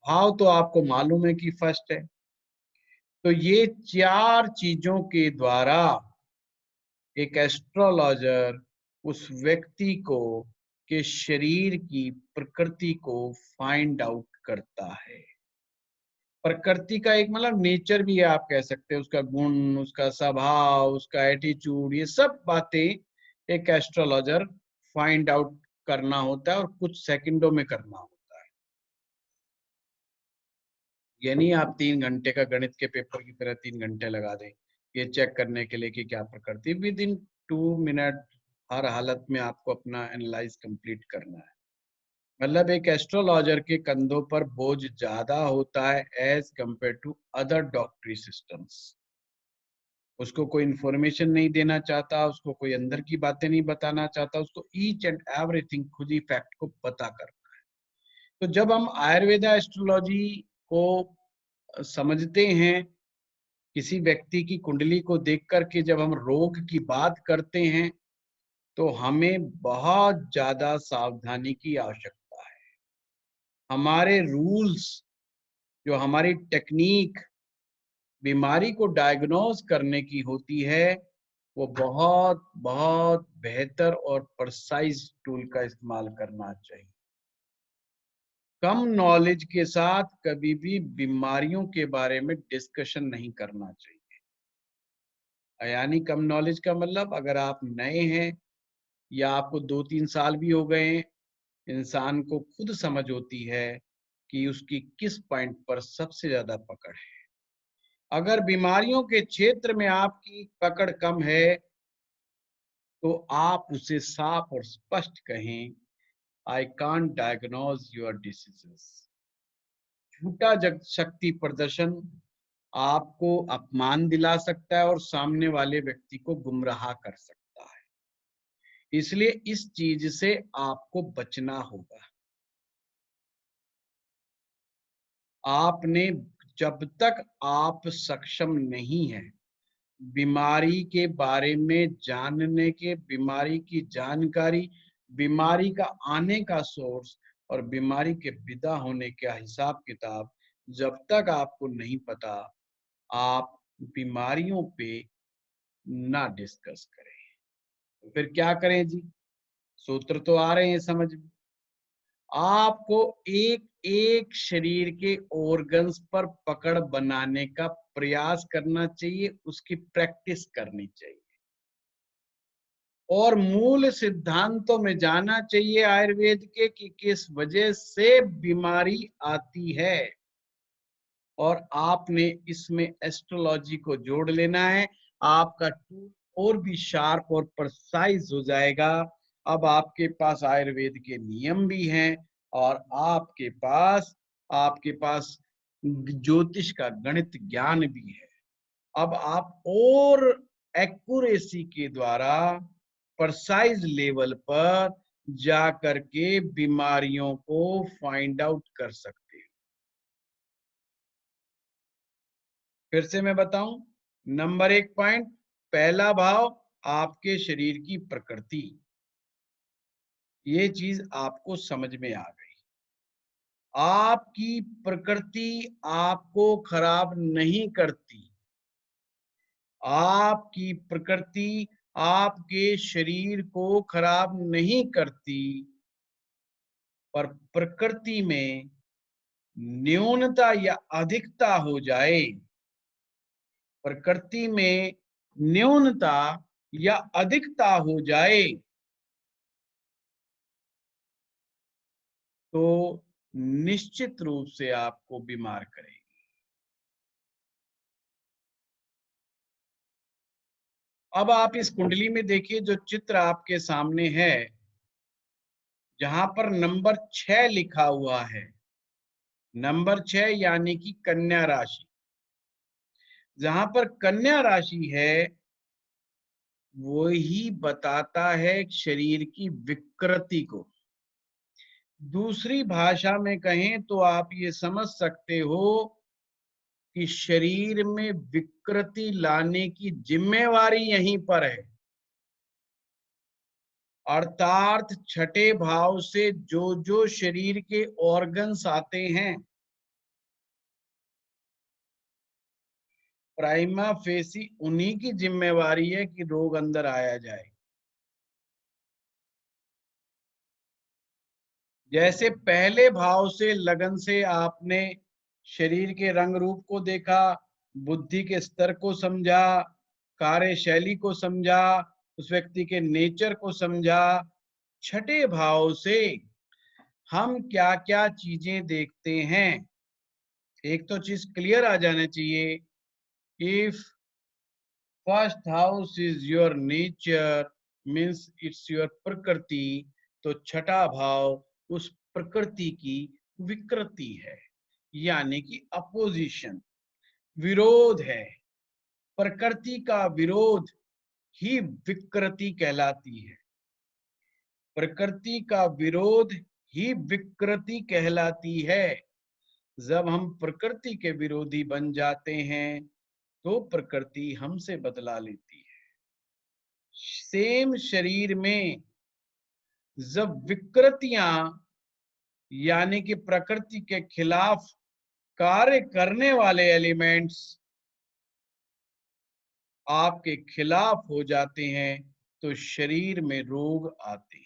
भाव तो आपको मालूम है कि फर्स्ट है। तो ये 4 चीज़ों के द्वारा एक एस्ट्रोलॉजर उस व्यक्ति को के शरीर की प्रकृति को फाइंड आउट करता है। प्रकृति का एक मतलब नेचर भी है आप कह सकते हैं, उसका गुण, उसका स्वभाव, उसका एटीट्यूड, ये सब बातें एक एस्ट्रोलॉजर फाइंड आउट करना होता है और कुछ सेकंडों में करना होता है। ये नहीं आप 3 घंटे का गणित के पेपर की तरह 3 घंटे लगा दें, ये चेक करने के लिए कि क्या प्रकृति। विदिन 2 मिनट हर हालत में आपको अपना एनालाइज़ कंप्लीट करना है। मतलब एक एस्ट्रोलॉजर के कंधों पर बोझ ज़्यादा होता है एज़ कंपेयर टू अदर डॉक्टरी सिस्टम्स। उसको कोई इन्फॉर्मेशन नहीं देना चाहता, उसको कोई अंदर की बातें नहीं बताना चाहता, उसको ईच एंड एवरीथिंग खुद ही फैक्ट को पता करना है। तो जब हम आयुर्वेदा एस्ट्रोलॉजी को समझते हैं, किसी व्यक्ति की कुंडली को देख कर के जब हम रोग की बात करते हैं, तो हमें बहुत ज़्यादा सावधानी की आवश्यकता है। हमारे रूल्स, जो हमारी टेक्नीक बीमारी को डायग्नोज करने की होती है, वो बहुत बेहतर और प्रिसाइज टूल का इस्तेमाल करना चाहिए। कम नॉलेज के साथ कभी भी बीमारियों के बारे में डिस्कशन नहीं करना चाहिए। यानी कम नॉलेज का मतलब अगर आप नए हैं या आपको 2-3 साल भी हो गए हैं, इंसान को खुद समझ होती है कि उसकी किस पॉइंट पर सबसे ज़्यादा पकड़ है। अगर बीमारियों के क्षेत्र में आपकी पकड़ कम है, तो आप उसे साफ और स्पष्ट कहें, I can't diagnose your diseases. झूठा जग शक्ति प्रदर्शन आपको अपमान दिला सकता है और सामने वाले व्यक्ति को गुमराह कर सकता है। इसलिए इस चीज से आपको बचना होगा। आपने जब तक आप सक्षम नहीं है बीमारी के बारे में जानने के, बीमारी की जानकारी, बीमारी का आने का सोर्स और बीमारी के विदा होने का हिसाब किताब जब तक आपको नहीं पता, आप बीमारियों पे ना डिस्कस करें। तो फिर क्या करें जी? सूत्र तो आ रहे हैं समझ में। आपको एक-एक शरीर के ऑर्गन्स पर पकड़ बनाने का प्रयास करना चाहिए, उसकी प्रैक्टिस करनी चाहिए। और मूल सिद्धांतों में जाना चाहिए आयुर्वेद के कि किस वजह से बीमारी आती है, और आपने इसमें एस्ट्रोलॉजी को जोड़ लेना है। आपका टूल और भी शार्प और प्रिसाइज हो जाएगा। अब आपके पास आयुर्वेद के नियम भी हैं और आपके पास ज्योतिष का गणित ज्ञान भी है। अब आप और एक्यूरेसी के द्वारा प्रिसाइज लेवल पर जा करके बीमारियों को फाइंड आउट कर सकते हैं। फिर से मैं बताऊं, नंबर 1 पॉइंट, पहला भाव आपके शरीर की प्रकृति। ये चीज आपको समझ में आ गई। आपकी प्रकृति आपको खराब नहीं करती। आपकी प्रकृति आपके शरीर को खराब नहीं करती, पर प्रकृति में न्यूनता या अधिकता हो जाए, प्रकृति में न्यूनता या अधिकता हो जाए तो निश्चित रूप से आपको बीमार करेगी। अब आप इस कुंडली में देखिए, जो चित्र आपके सामने है, जहां पर नंबर 6 लिखा हुआ है, नंबर 6 यानी कि कन्या राशि। जहां पर कन्या राशि है, वही बताता है शरीर की विकृति को। दूसरी भाषा में कहें तो आप ये समझ सकते हो कि शरीर में विकृति लाने की जिम्मेवारी यहीं पर है। अर्थात छठे भाव से जो जो शरीर के ऑर्गन्स आते हैं, प्राइमा फेसी उन्हीं की जिम्मेवारी है कि रोग अंदर आया जाए। जैसे पहले भाव से लगन से आपने शरीर के रंग रूप को देखा, बुद्धि के स्तर को समझा, कार्यशैली को समझा, उस व्यक्ति के नेचर को समझा, छठे भाव से हम क्या क्या चीजें देखते हैं। एक तो चीज क्लियर आ जाना चाहिए, if first house is your nature means it's your प्रकृति, तो छठा भाव उस प्रकृति की विकृति है, यानी कि अपोजिशन, विरोध है। प्रकृति का विरोध ही विकृति कहलाती है। प्रकृति का विरोध ही विकृति कहलाती है। जब हम प्रकृति के विरोधी बन जाते हैं तो प्रकृति हमसे बदला लेती है। सेम शरीर में जब विकृतियां यानी कि प्रकृति के खिलाफ कार्य करने वाले एलिमेंट्स आपके खिलाफ हो जाते हैं तो शरीर में रोग आते हैं।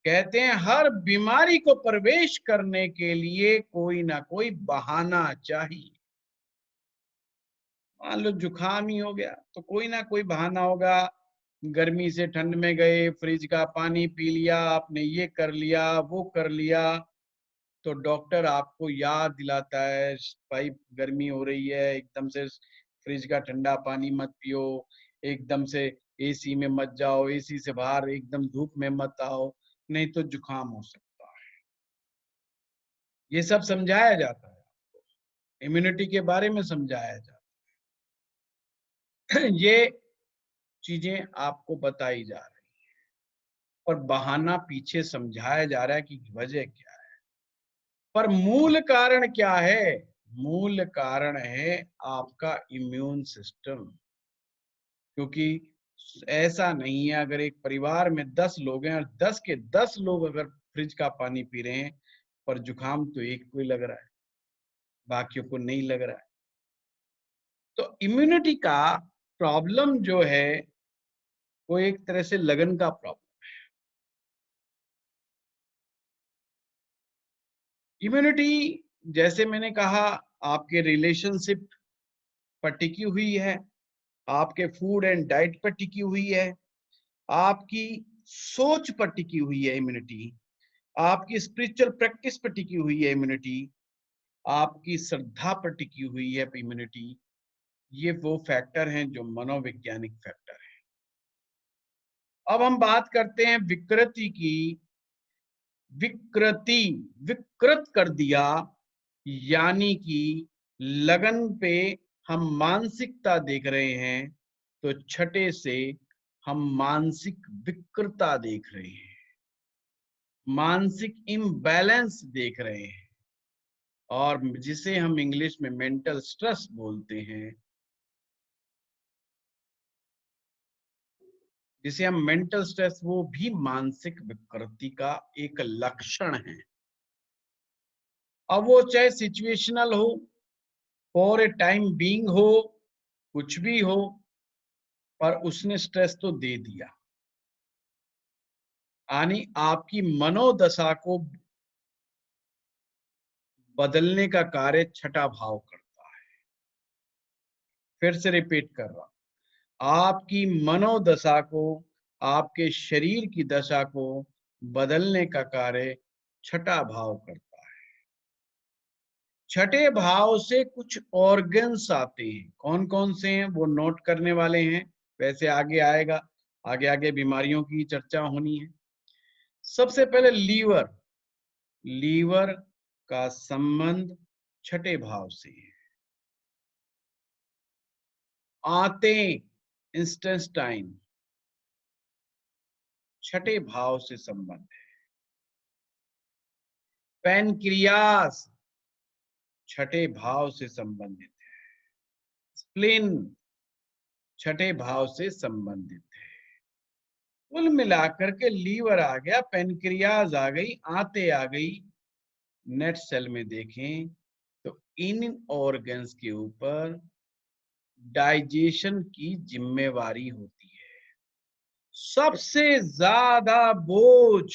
कहते हैं हर बीमारी को प्रवेश करने के लिए कोई ना कोई बहाना चाहिए। मान लो जुकाम ही हो गया तो कोई ना कोई बहाना होगा। गर्मी से ठंड में गए, फ्रिज का पानी पी लिया, आपने ये कर लिया, वो कर लिया, तो डॉक्टर आपको याद दिलाता है, भाई गर्मी हो रही है, एकदम से फ्रिज का ठंडा पानी मत पियो, एकदम से एसी में मत जाओ, एसी से बाहर एकदम धूप में मत आओ, नहीं तो जुकाम हो सकता है। ये सब समझाया जाता है, इम्यूनिटी के बारे में समझाया जाता है। ये चीजें आपको बताई जा रही है और बहाना पीछे समझाया जा रहा है कि वजह क्या है। पर मूल कारण क्या है? मूल कारण है आपका इम्यून सिस्टम। क्योंकि ऐसा नहीं है, अगर एक परिवार में 10 लोग हैं और 10 के 10 लोग अगर फ्रिज का पानी पी रहे हैं, पर जुकाम तो एक को ही लग रहा है, बाकियों को नहीं लग रहा है। तो इम्यूनिटी का प्रॉब्लम जो है वो एक तरह से लगन का प्रॉब्लम। इम्यूनिटी, जैसे मैंने कहा, आपके रिलेशनशिप पर टिकी हुई है, आपके फूड एंड डाइट पर टिकी हुई है, आपकी सोच पर टिकी हुई है इम्यूनिटी, आपकी स्पिरिचुअल प्रैक्टिस पर टिकी हुई है इम्यूनिटी, आपकी श्रद्धा पर टिकी हुई है इम्यूनिटी। ये वो फैक्टर हैं जो मनोवैज्ञानिक फैक्टर हैं। अब हम बात करते हैं विकृति की। विकृति, विकृत कर दिया, यानी कि लगन पे हम मानसिकता देख रहे हैं, तो छठे से हम मानसिक विकृतता देख रहे हैं, मानसिक इम्बैलेंस देख रहे हैं, और जिसे हम इंग्लिश में मेंटल स्ट्रेस बोलते हैं, जिसे हम मेंटल स्ट्रेस, वो भी मानसिक विकृति का एक लक्षण है। अब वो चाहे सिचुएशनल हो, फॉर ए टाइम बीइंग हो, कुछ भी हो, पर उसने स्ट्रेस तो दे दिया। यानी आपकी मनोदशा को बदलने का कार्य छठा भाव करता है। फिर से रिपीट कर रहा हूं, आपकी मनोदशा को, आपके शरीर की दशा को बदलने का कार्य छठा भाव करता है। छठे भाव से कुछ ऑर्गन्स आते हैं, कौन कौन से हैं वो नोट करने वाले हैं, वैसे आगे आएगा, आगे आगे बीमारियों की चर्चा होनी है। सबसे पहले लीवर, लीवर का संबंध छठे भाव से है। आंतें, इंटेस्टाइन, छठे भाव से संबंध है। पैनक्रियास छठे भाव से संबंधित है। स्प्लीन छठे भाव से संबंधित है। कुल मिलाकर के लीवर आ गया, पैनक्रियाज आ गई, आंतें आ गई। नेक्स्ट सेल में देखें तो इन ऑर्गन्स के ऊपर डाइजेशन की जिम्मेवारी होती है। सबसे ज्यादा बोझ,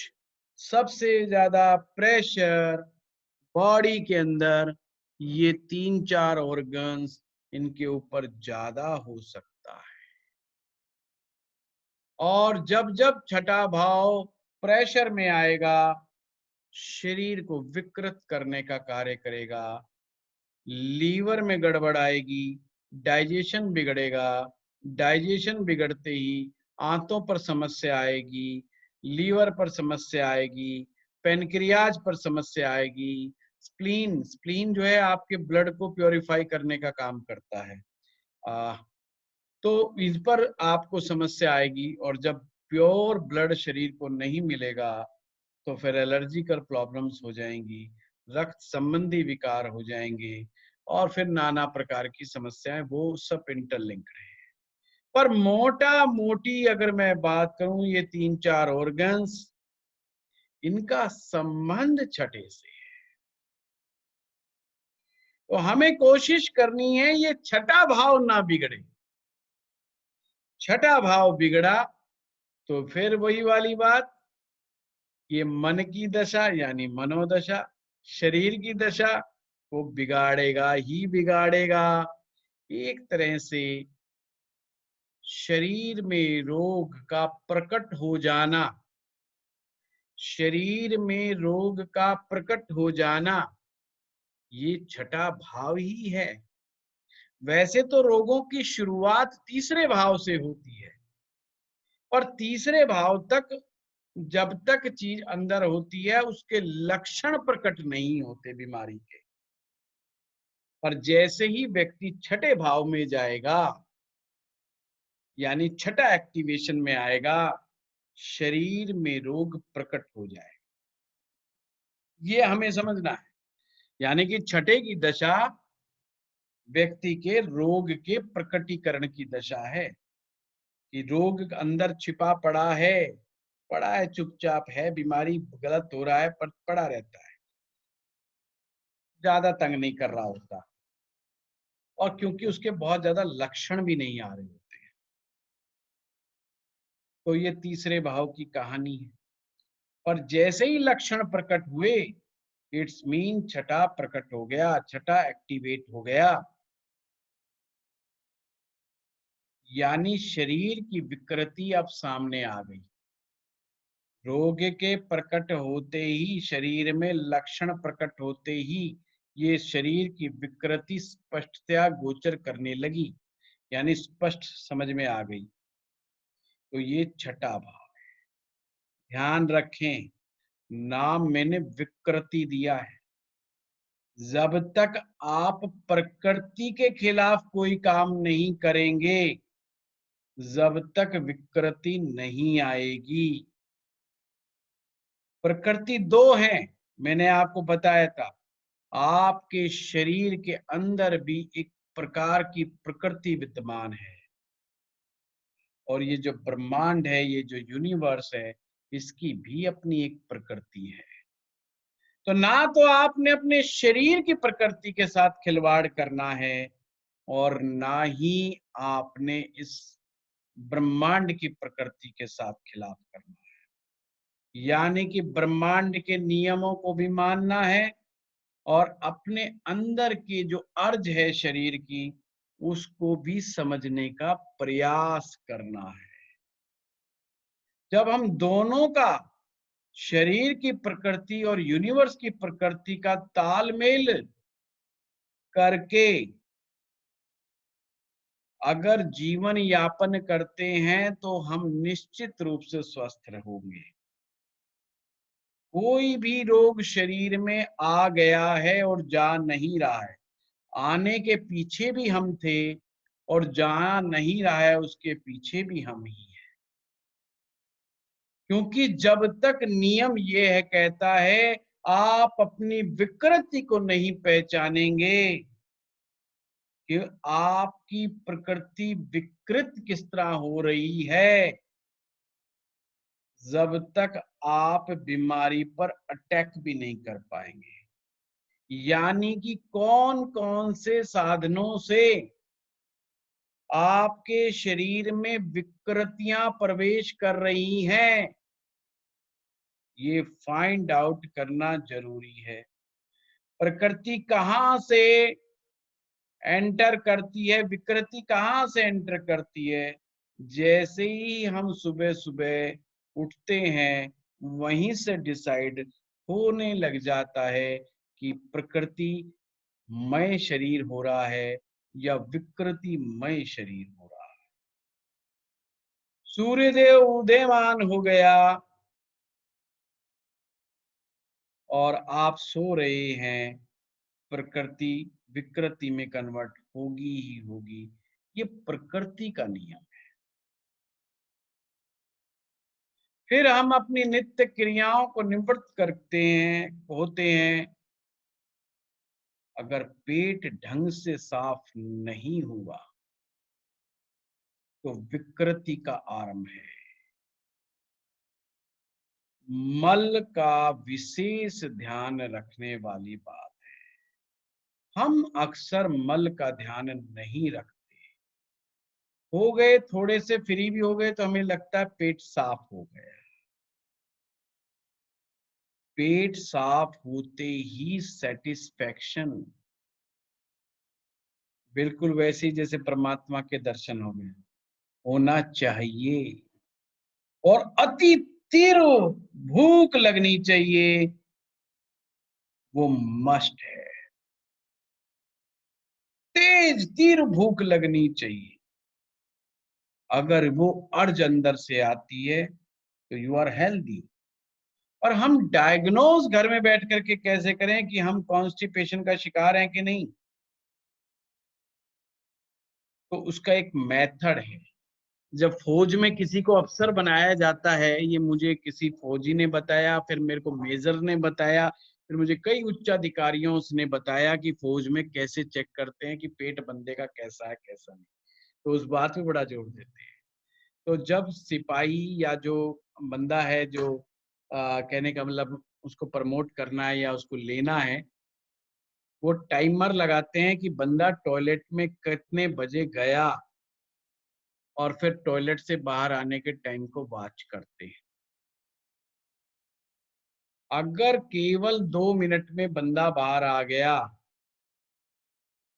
सबसे ज्यादा प्रेशर बॉडी के अंदर ये 3-4 ऑर्गन्स, इनके ऊपर ज्यादा हो सकता है। और जब जब छठा भाव प्रेशर में आएगा, शरीर को विकृत करने का कार्य करेगा। लीवर में गड़बड़ आएगी, डाइजेशन बिगड़ेगा, डाइजेशन बिगड़ते ही आंतों पर समस्या आएगी, लीवर पर समस्या आएगी, पेनक्रियाज पर समस्या आएगी। स्प्लीन, स्प्लीन जो है आपके ब्लड को प्योरीफाई करने का काम करता है। तो इस पर आपको समस्या आएगी, और जब प्योर ब्लड शरीर को नहीं मिलेगा तो फिर एलर्जिकल प्रॉब्लम्स हो जाएंगी, रक्त संबंधी विकार हो जाएंगे, और फिर नाना प्रकार की समस्याएं, वो सब इंटरलिंक्ड है। पर मोटा मोटी अगर मैं बात करूं, ये 3-4 ऑर्गन्स, इनका संबंध छठे से है। तो हमें कोशिश करनी है ये छठा भाव ना बिगड़े। छठा भाव बिगड़ा तो फिर वही वाली बात, ये मन की दशा यानी मनोदशा, शरीर की दशा को बिगाड़ेगा ही बिगाड़ेगा। एक तरह से शरीर में रोग का प्रकट हो जाना, शरीर में रोग का प्रकट हो जाना, ये छठा भाव ही है। वैसे तो रोगों की शुरुआत तीसरे भाव से होती है, और तीसरे भाव तक जब तक चीज अंदर होती है, उसके लक्षण प्रकट नहीं होते बीमारी के। पर जैसे ही व्यक्ति छठे भाव में जाएगा, यानी छठा एक्टिवेशन में आएगा, शरीर में रोग प्रकट हो जाएगा। ये हमें समझना है। यानी कि छठे की दशा व्यक्ति के रोग के प्रकटीकरण की दशा है, कि रोग अंदर छिपा पड़ा है, चुपचाप है, बीमारी गलत हो रहा है पर पड़ा रहता है, ज्यादा तंग नहीं कर रहा होता, और क्योंकि उसके बहुत ज्यादा लक्षण भी नहीं आ रहे होते हैं। तो ये तीसरे भाव की कहानी है। पर जैसे ही लक्षण प्रकट हुए, इट्स मीन छठा प्रकट हो गया, छठा एक्टिवेट हो गया, यानी शरीर की विकृति अब सामने आ गई। रोग के प्रकट होते ही, शरीर में लक्षण प्रकट होते ही, ये शरीर की विकृति स्पष्टतया गोचर करने लगी, यानी स्पष्ट समझ में आ गई। तो ये छठा भाव। ध्यान रखें, नाम मैंने विकृति दिया है, जब तक आप प्रकृति के खिलाफ कोई काम नहीं करेंगे, जब तक विकृति नहीं आएगी। प्रकृति दो है, मैंने आपको बताया था। आपके शरीर के अंदर भी एक प्रकार की प्रकृति विद्यमान है, और ये जो ब्रह्मांड है, ये जो यूनिवर्स है, इसकी भी अपनी एक प्रकृति है। तो ना तो आपने अपने शरीर की प्रकृति के साथ खिलवाड़ करना है, और ना ही आपने इस ब्रह्मांड की प्रकृति के साथ खिलाफ करना है। यानी कि ब्रह्मांड के नियमों को भी मानना है, और अपने अंदर की जो अर्ज है शरीर की, उसको भी समझने का प्रयास करना है। जब हम दोनों का, शरीर की प्रकृति और यूनिवर्स की प्रकृति का तालमेल करके अगर जीवन यापन करते हैं, तो हम निश्चित रूप से स्वस्थ रहेंगे। कोई भी रोग शरीर में आ गया है और जा नहीं रहा है, आने के पीछे भी हम थे, और जा नहीं रहा है उसके पीछे भी हम ही हैं। क्योंकि जब तक नियम ये है, कहता है, आप अपनी विकृति को नहीं पहचानेंगे कि आपकी प्रकृति विकृत किस तरह हो रही है, जब तक आप बीमारी पर अटैक भी नहीं कर पाएंगे। यानी कि कौन कौन से साधनों से आपके शरीर में विकृतियां प्रवेश कर रही हैं, ये फाइंड आउट करना जरूरी है। प्रकृति कहां से एंटर करती है, विकृति कहां से एंटर करती है? जैसे ही हम सुबह सुबह उठते हैं, वहीं से डिसाइड होने लग जाता है कि प्रकृति मय शरीर हो रहा है या विकृति मय शरीर हो रहा है। सूर्यदेव उदयमान हो गया और आप सो रहे हैं, प्रकृति विकृति में कन्वर्ट होगी ही होगी। ये प्रकृति का नियम है। फिर हम अपनी नित्य क्रियाओं को निवृत्त करते हैं, होते हैं। अगर पेट ढंग से साफ नहीं हुआ, तो विकृति का आरंभ है। मल का विशेष ध्यान रखने वाली बात है। हम अक्सर मल का ध्यान नहीं रखते। हो गए थोड़े से फ्री भी हो गए, तो हमें लगता है पेट साफ हो गया। पेट साफ होते ही सेटिस्फैक्शन, बिल्कुल वैसे ही जैसे परमात्मा के दर्शन हो गए, होना चाहिए। और अति तीव्र भूख लगनी चाहिए, वो मस्ट है। तेज तीव्र भूख लगनी चाहिए। अगर वो अर्ज अंदर से आती है, तो यू आर हेल्दी। और हम डायग्नोज घर में बैठ करके कैसे करें कि हम कॉन्स्टिपेशन का शिकार हैं कि नहीं? तो उसका एक मेथड है। जब फौज में किसी को अफसर बनाया जाता है, ये मुझे किसी फौजी ने बताया, फिर मेरे को मेजर ने बताया, फिर मुझे कई उच्च अधिकारियों ने बताया कि फौज में कैसे चेक करते हैं कि पेट बंदे का कैसा है कैसा नहीं। तो उस बात पे बड़ा जोर देते हैं। तो जब सिपाही या जो बंदा है, जो कहने का मतलब उसको प्रमोट करना है या उसको लेना है, वो टाइमर लगाते हैं कि बंदा टॉयलेट में कितने बजे गया, और फिर टॉयलेट से बाहर आने के टाइम को वॉच करते हैं। अगर केवल 2 मिनट में बंदा बाहर आ गया,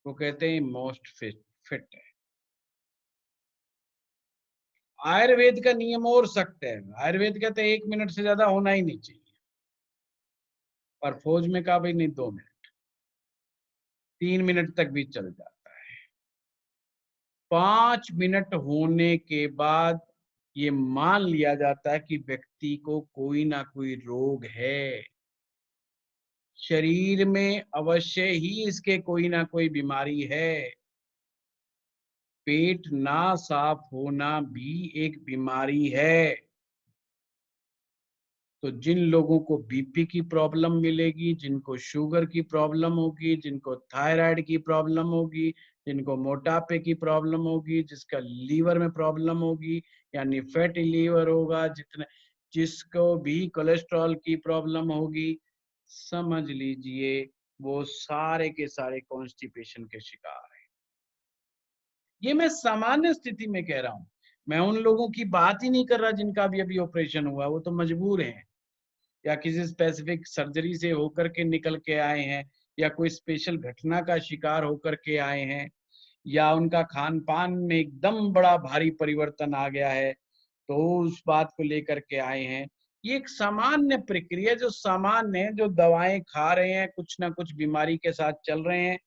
तो कहते हैं मोस्ट फिट है। आयुर्वेद का नियम और सख्त है। आयुर्वेद कहते हैं 1 मिनट से ज्यादा होना ही नहीं चाहिए, पर फौज में कहा भाई नहीं, 2 मिनट, 3 मिनट तक भी चल जाता है। 5 मिनट होने के बाद ये मान लिया जाता है कि व्यक्ति को कोई ना कोई रोग है। शरीर में अवश्य ही इसके कोई ना कोई बीमारी है। पेट ना साफ होना भी एक बीमारी है। तो जिन लोगों को बीपी की प्रॉब्लम मिलेगी, जिनको शुगर की प्रॉब्लम होगी, जिनको थायराइड की प्रॉब्लम होगी, जिनको मोटापे की प्रॉब्लम होगी, जिसका लीवर में प्रॉब्लम होगी, यानी फैटी लीवर होगा, जिसको भी कोलेस्ट्रॉल की प्रॉब्लम होगी, समझ लीजिए वो सारे के सारे कॉन्स्टिपेशन के शिकार हैं। ये मैं सामान्य स्थिति में कह रहा हूं, मैं उन लोगों की बात ही नहीं कर रहा जिनका भी अभी ऑपरेशन हुआ, वो तो मजबूर हैं या किसी स्पेसिफिक सर्जरी से होकर के निकल के आए हैं, या कोई स्पेशल घटना का शिकार होकर के आए हैं, या उनका खान पान में एकदम बड़ा भारी परिवर्तन आ गया है, तो उस बात को लेकर के आए हैं। ये एक सामान्य प्रक्रिया, जो सामान्य है, जो दवाएं खा रहे हैं, कुछ ना कुछ बीमारी के साथ चल रहे हैं,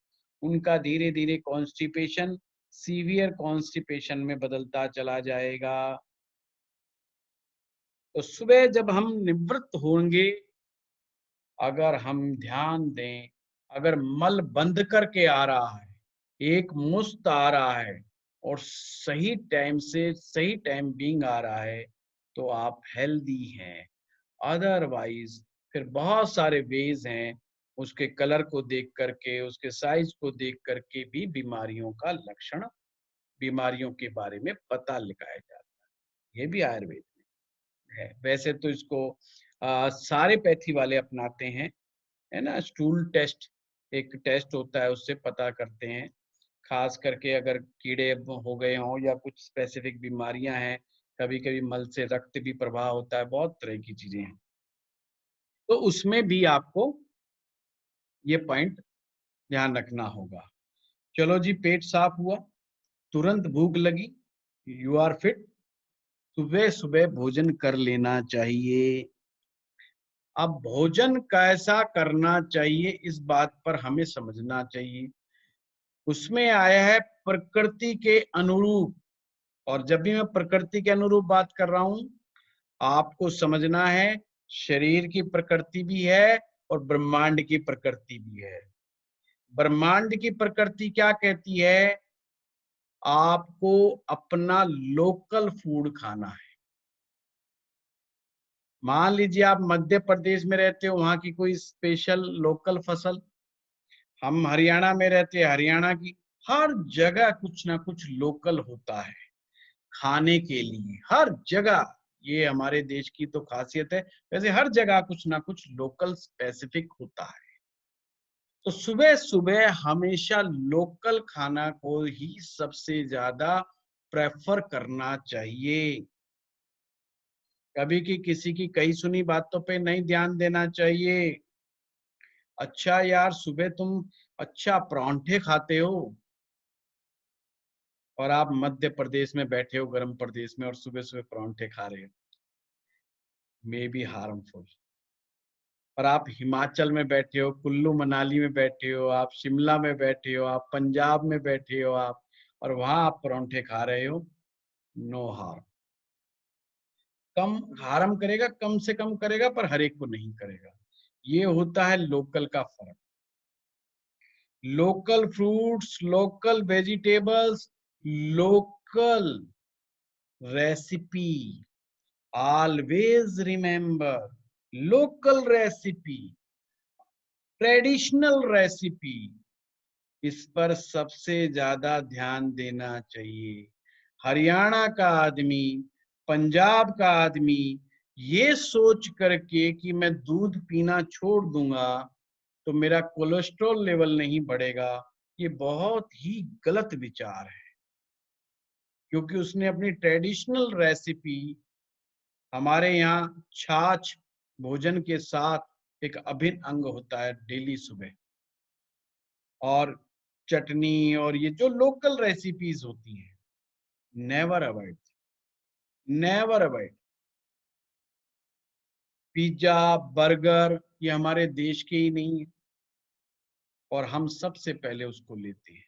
उनका धीरे धीरे कॉन्स्टिपेशन सीवियर कॉन्स्टिपेशन में बदलता चला जाएगा। तो सुबह जब हम निवृत्त होंगे, अगर हम ध्यान दें, अगर मल बंद करके आ रहा है, एक मुश्त आ रहा है और सही टाइम से सही टाइम बीइंग आ रहा है, तो आप हेल्दी हैं। अदरवाइज फिर बहुत सारे वेज हैं, उसके कलर को देख करके, उसके साइज को देख करके भी बीमारियों का लक्षण, बीमारियों के बारे में पता लगाया जाता है। ये भी आयुर्वेद में है। वैसे तो इसको सारे पैथी वाले अपनाते हैं, है ना। स्टूल टेस्ट एक टेस्ट होता है, उससे पता करते हैं, खास करके अगर कीड़े हो गए हों या कुछ स्पेसिफिक बीमारियां हैं, कभी कभी मल से रक्त भी प्रवाह होता है, बहुत तरह की चीजें हैं, तो उसमें भी आपको ये पॉइंट ध्यान रखना होगा। चलो जी, पेट साफ हुआ, तुरंत भूख लगी, यू आर फिट, सुबह सुबह भोजन कर लेना चाहिए। अब भोजन कैसा करना चाहिए, इस बात पर हमें समझना चाहिए। उसमें आया है प्रकृति के अनुरूप, और जब भी मैं प्रकृति के अनुरूप बात कर रहा हूं, आपको समझना है शरीर की प्रकृति भी है और ब्रह्मांड की प्रकृति भी है। ब्रह्मांड की प्रकृति क्या कहती है? आपको अपना लोकल फूड खाना है। मान लीजिए आप मध्य प्रदेश में रहते हो, वहां की कोई स्पेशल लोकल फसल, हम हरियाणा में रहते हैं, हरियाणा की, हर जगह कुछ ना कुछ लोकल होता है खाने के लिए, हर जगह। ये हमारे देश की तो खासियत है, वैसे हर जगह कुछ ना कुछ लोकल स्पेसिफिक होता है। तो सुबह सुबह हमेशा लोकल खाना को ही सबसे ज्यादा प्रेफर करना चाहिए। कभी की किसी की कही सुनी बातों पे नहीं ध्यान देना चाहिए। अच्छा यार, सुबह तुम अच्छा परांठे खाते हो, और आप मध्य प्रदेश में बैठे हो, गर्म प्रदेश में, और सुबह सुबह परांठे खा रहे हो, मे बी हार्मफुल। और आप हिमाचल में बैठे हो, कुल्लू मनाली में बैठे हो, आप शिमला में बैठे हो, आप पंजाब में बैठे हो, आप, और वहां आप परांठे खा रहे हो, नो हार्म। कम हार्म करेगा, कम से कम करेगा, पर हर एक को नहीं करेगा। ये होता है लोकल का फर्क। Local fruits, local vegetables, local recipe, always remember, local recipe, traditional recipe, इस पर सबसे ज्यादा ध्यान देना चाहिए। हरियाणा का आदमी, पंजाब का आदमी ये सोच करके कि मैं दूध पीना छोड़ दूंगा तो मेरा कोलेस्ट्रॉल लेवल नहीं बढ़ेगा, ये बहुत ही गलत विचार है। क्योंकि उसने अपनी ट्रेडिशनल रेसिपी, हमारे यहाँ छाछ भोजन के साथ एक अभिन्न अंग होता है डेली सुबह, और चटनी, और ये जो लोकल रेसिपीज होती हैं, never avoid, never avoid. Pizza, burger, ये हमारे देश के ही नहीं है, और हम सबसे पहले उसको लेते हैं।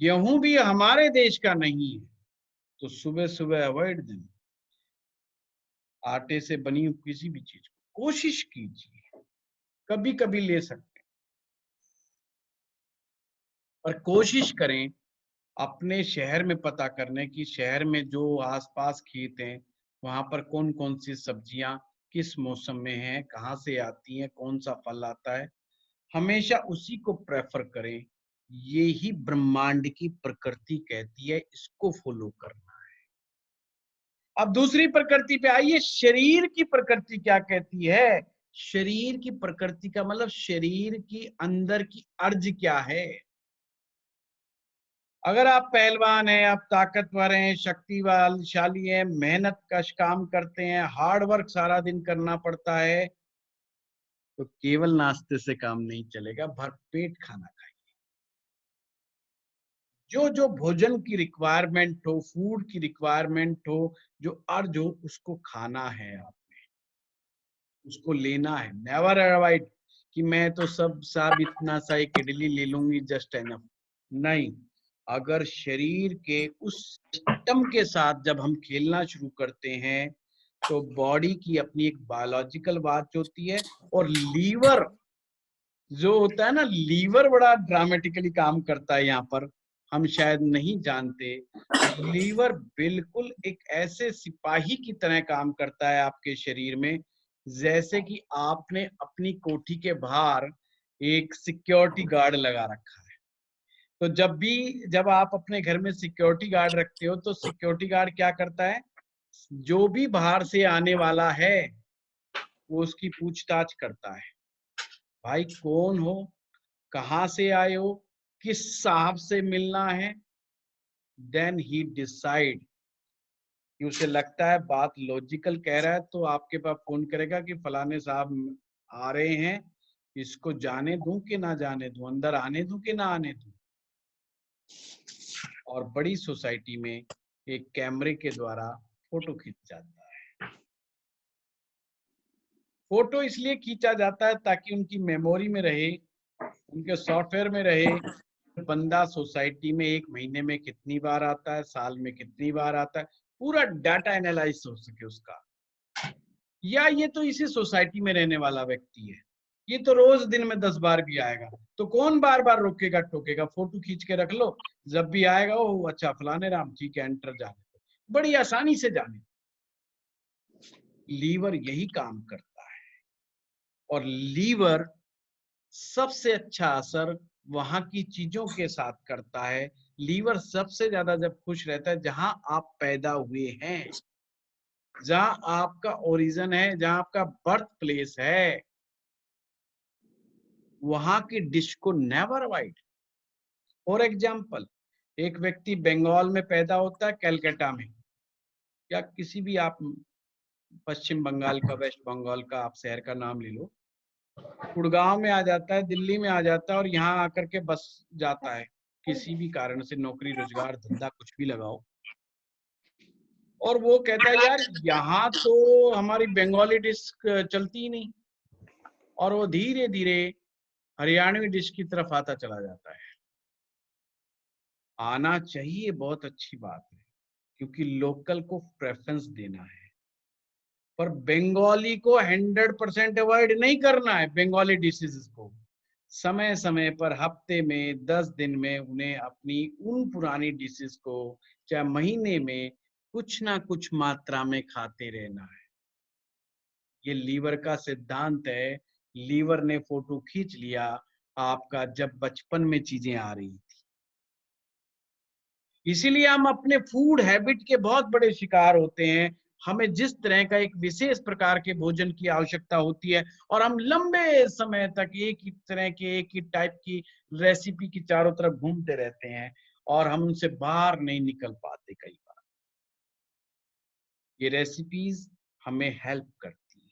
गेहूं भी हमारे देश का नहीं है, तो सुबह सुबह अवॉइड दें। आटे से बनी हुई किसी भी चीज को कोशिश कीजिए, कभी कभी ले सकते हैं, पर कोशिश करें अपने शहर में पता करने की, शहर में जो आसपास खेत हैं वहां पर कौन कौन सी सब्जियां किस मौसम में हैं, कहाँ से आती हैं, कौन सा फल आता है, हमेशा उसी को प्रेफर करें। ये ही ब्रह्मांड की प्रकृति कहती है, इसको फॉलो करना। अब दूसरी प्रकृति पे आइए, शरीर की प्रकृति क्या कहती है। शरीर की प्रकृति का मतलब शरीर की अंदर की अर्ज क्या है। अगर आप पहलवान हैं, आप ताकतवर हैं, शक्तिशाली हैं, मेहनत कश काम करते हैं, हार्ड वर्क सारा दिन करना पड़ता है, तो केवल नाश्ते से काम नहीं चलेगा, भरपेट खाना खाइए। जो जो भोजन की रिक्वायरमेंट हो, फूड की रिक्वायरमेंट हो, जो अर्ज हो, उसको खाना है, आप उसको लेना है। नेवर अवॉइड कि मैं तो सब साब इतना सा एक इडली ले लूंगी जस्ट एनफ। नहीं, अगर शरीर के उस सिस्टम के साथ जब हम खेलना शुरू करते हैं तो बॉडी की अपनी एक बायोलॉजिकल बात होती है। और लीवर जो होता है ना, लीवर बड़ा ड्रामेटिकली काम करता है यहाँ पर, हम शायद नहीं जानते। लीवर बिल्कुल एक ऐसे सिपाही की तरह काम करता है आपके शरीर में, जैसे कि आपने अपनी कोठी के बाहर एक सिक्योरिटी गार्ड लगा रखा है। तो जब आप अपने घर में सिक्योरिटी गार्ड रखते हो तो सिक्योरिटी गार्ड क्या करता है, जो भी बाहर से आने वाला है वो उसकी पूछताछ करता है। भाई कौन हो, कहाँ से आए हो, किस साहब से मिलना है। देन ही डिसाइड कि उसे लगता है बात लॉजिकल कह रहा है तो आपके पास फोन करेगा कि फलाने साहब आ रहे हैं, इसको जाने दूं कि ना जाने दूं, अंदर आने दूं कि ना आने दूं। और बड़ी सोसाइटी में एक कैमरे के द्वारा फोटो खींच जाता है। फोटो इसलिए खींचा जाता है ताकि उनकी मेमोरी में रहे, उनके सॉफ्टवेयर में रहे, बंदा सोसाइटी में एक महीने में कितनी बार आता है, साल में कितनी बार आता है, पूरा डाटा एनालाइज हो सके उसका। या ये तो इसी सोसाइटी में रहने वाला व्यक्ति है, ये तो रोज दिन में 10 बार भी आएगा, तो कौन बार बार रोकेगा टोकेगा, फोटो खींच के रख लो, जब भी आएगा ओ अच्छा फलाने राम ठीक है एंटर जाने दो, बड़ी आसानी से जाने। लीवर यही काम करता है। और लीवर सबसे अच्छा असर वहां की चीजों के साथ करता है। लीवर सबसे ज्यादा जब खुश रहता है जहां आप पैदा हुए हैं, जहां आपका ओरिजिन है, जहां आपका बर्थ प्लेस है, वहां की डिश को नेवर अवॉइड। फॉर एग्जाम्पल, एक व्यक्ति बंगाल में पैदा होता है, कैलकाटा में, या किसी भी आप पश्चिम बंगाल का, वेस्ट बंगाल का आप शहर का नाम ले लो, गुड़गांव में आ जाता है, दिल्ली में आ जाता है और यहाँ आकर के बस जाता है, किसी भी कारण से नौकरी रोजगार धंधा कुछ भी लगाओ, और वो कहता है यार यहाँ तो हमारी बंगाली डिश चलती ही नहीं, और वो धीरे धीरे हरियाणवी डिश की तरफ आता चला जाता है। आना चाहिए, बहुत अच्छी बात है, क्योंकि लोकल को प्रेफरेंस देना है, पर बंगाली को 100% अवॉइड नहीं करना है। बंगाली डिशेज को समय समय पर हफ्ते में 10 दिन में उन्हें अपनी उन पुरानी डिशेज को चाहे महीने में कुछ ना कुछ मात्रा में खाते रहना है। ये लीवर का सिद्धांत है। लीवर ने फोटो खींच लिया आपका जब बचपन में चीजें आ रही थी। इसीलिए हम अपने फूड हैबिट के बहुत बड़े शिकार होते हैं। हमें जिस तरह का एक विशेष प्रकार के भोजन की आवश्यकता होती है और हम लंबे समय तक एक ही तरह के एक ही टाइप की रेसिपी की चारों तरफ घूमते रहते हैं और हम उनसे बाहर नहीं निकल पाते। कई बार ये रेसिपीज हमें हेल्प करती हैं।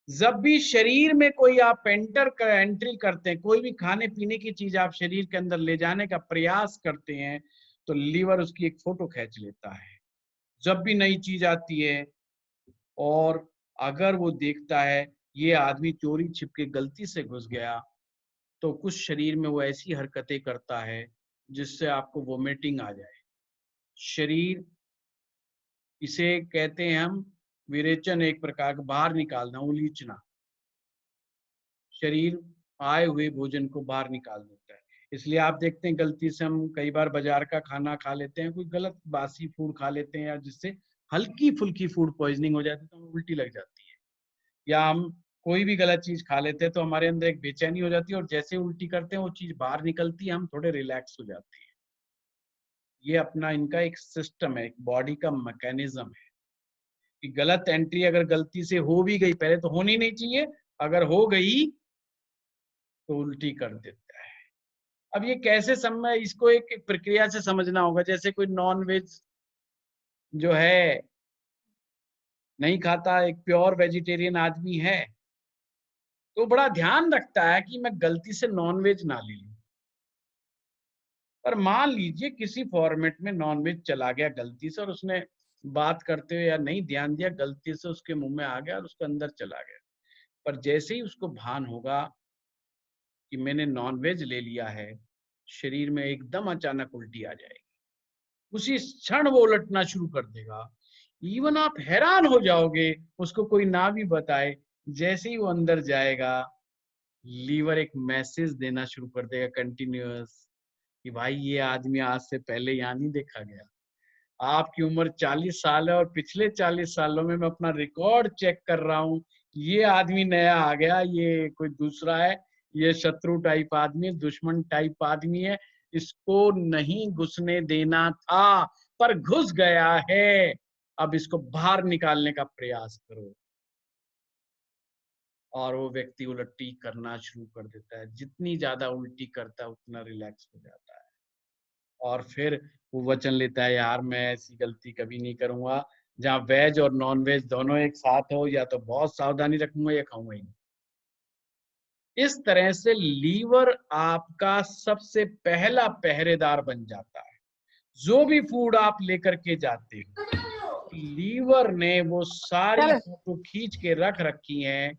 जब भी शरीर में कोई आप एंट्री करते हैं, कोई भी खाने पीने की चीज आप शरीर के अंदर ले जाने का प्रयास करते हैं, तो लीवर उसकी एक फोटो खींच लेता है। जब भी नई चीज आती है और अगर वो देखता है ये आदमी चोरी छिपके गलती से घुस गया, तो कुछ शरीर में वो ऐसी हरकतें करता है जिससे आपको वोमिटिंग आ जाए। शरीर, इसे कहते हैं हम विरेचन, एक प्रकार का बाहर निकालना, उलीचना। शरीर आए हुए भोजन को बाहर निकाल देता है। इसलिए आप देखते हैं गलती से हम कई बार बाजार का खाना खा लेते हैं, कोई गलत बासी फूड खा लेते हैं, या जिससे हल्की-फुल्की फूड पॉइज़निंग हो जाती है, तो हमें उल्टी लग जाती है। या हम कोई भी गलत चीज़ खा लेते हैं, तो हमारे अंदर एक बेचैनी हो जाती है, और जैसे उल्टी करते हैं, वो चीज़ बाहर निकलती है, हम थोड़े रिलैक्स हो जाते हैं। ये अपना इनका एक सिस्टम है, एक बॉडी का मैकेनिज़्म है कि गलत एंट्री अगर गलती से हो भी गई, पहले तो होनी नहीं चाहिए, अगर हो गई तो उल्टी कर देता है। अब ये कैसे समय इसको एक प्रक्रिया से समझना होगा, जैसे कोई नॉन-वेज जो है नहीं खाता, एक प्योर वेजिटेरियन आदमी है, तो बड़ा ध्यान रखता है कि मैं गलती से नॉन-वेज ना ले लूँ। पर मान लीजिए किसी फॉर्मेट में नॉन-वेज चला गया गलती से, और उसने बात करते हुए या नहीं ध्यान दिया, गलती से उसके मुँह में आ गया और उसके अंदर चला गया। पर जैसे ही उसको भान होगा कि मैंने नॉन-वेज ले लिया है, शरीर में एकदम अचानक उल्टी आ जाएगी। उसी क्षण वो उलटना शुरू कर देगा। इवन आप हैरान हो जाओगे, उसको कोई ना भी बताए, जैसे ही वो अंदर जाएगा, लीवर एक मैसेज देना शुरू कर देगा कंटीन्यूअस कि भाई ये आदमी आज से पहले यहाँ नहीं देखा गया। आपकी उम्र 40 साल है और पिछले 40 सालों में मैं अपना रिकॉर्ड चेक कर रहा हूँ, ये आदमी नया आ गया, ये कोई दूसरा है, ये शत्रु टाइप आदमी है, दुश्मन टाइप आदमी है, इसको नहीं घुसने देना था, पर घुस गया है, अब इसको बाहर निकालने का प्रयास करो। और वो व्यक्ति उल्टी करना शुरू कर देता है, जितनी ज़्यादा उल्टी करता है उतना रिलैक्स हो जाता है। और फिर वो वचन लेता है, यार मैं ऐसी गलती कभी नहीं करूँगा, जहाँ वेज और नॉन-वेज दोनों एक साथ हो, या तो बहुत सावधानी रखूँगा या खाऊँगा ही नहीं। इस तरह से लीवर आपका सबसे पहला पहरेदार बन जाता है। जो भी फूड आप लेकर के जाते हो, लीवर ने वो सारी फ़ोटो खींच के रख रखी हैं,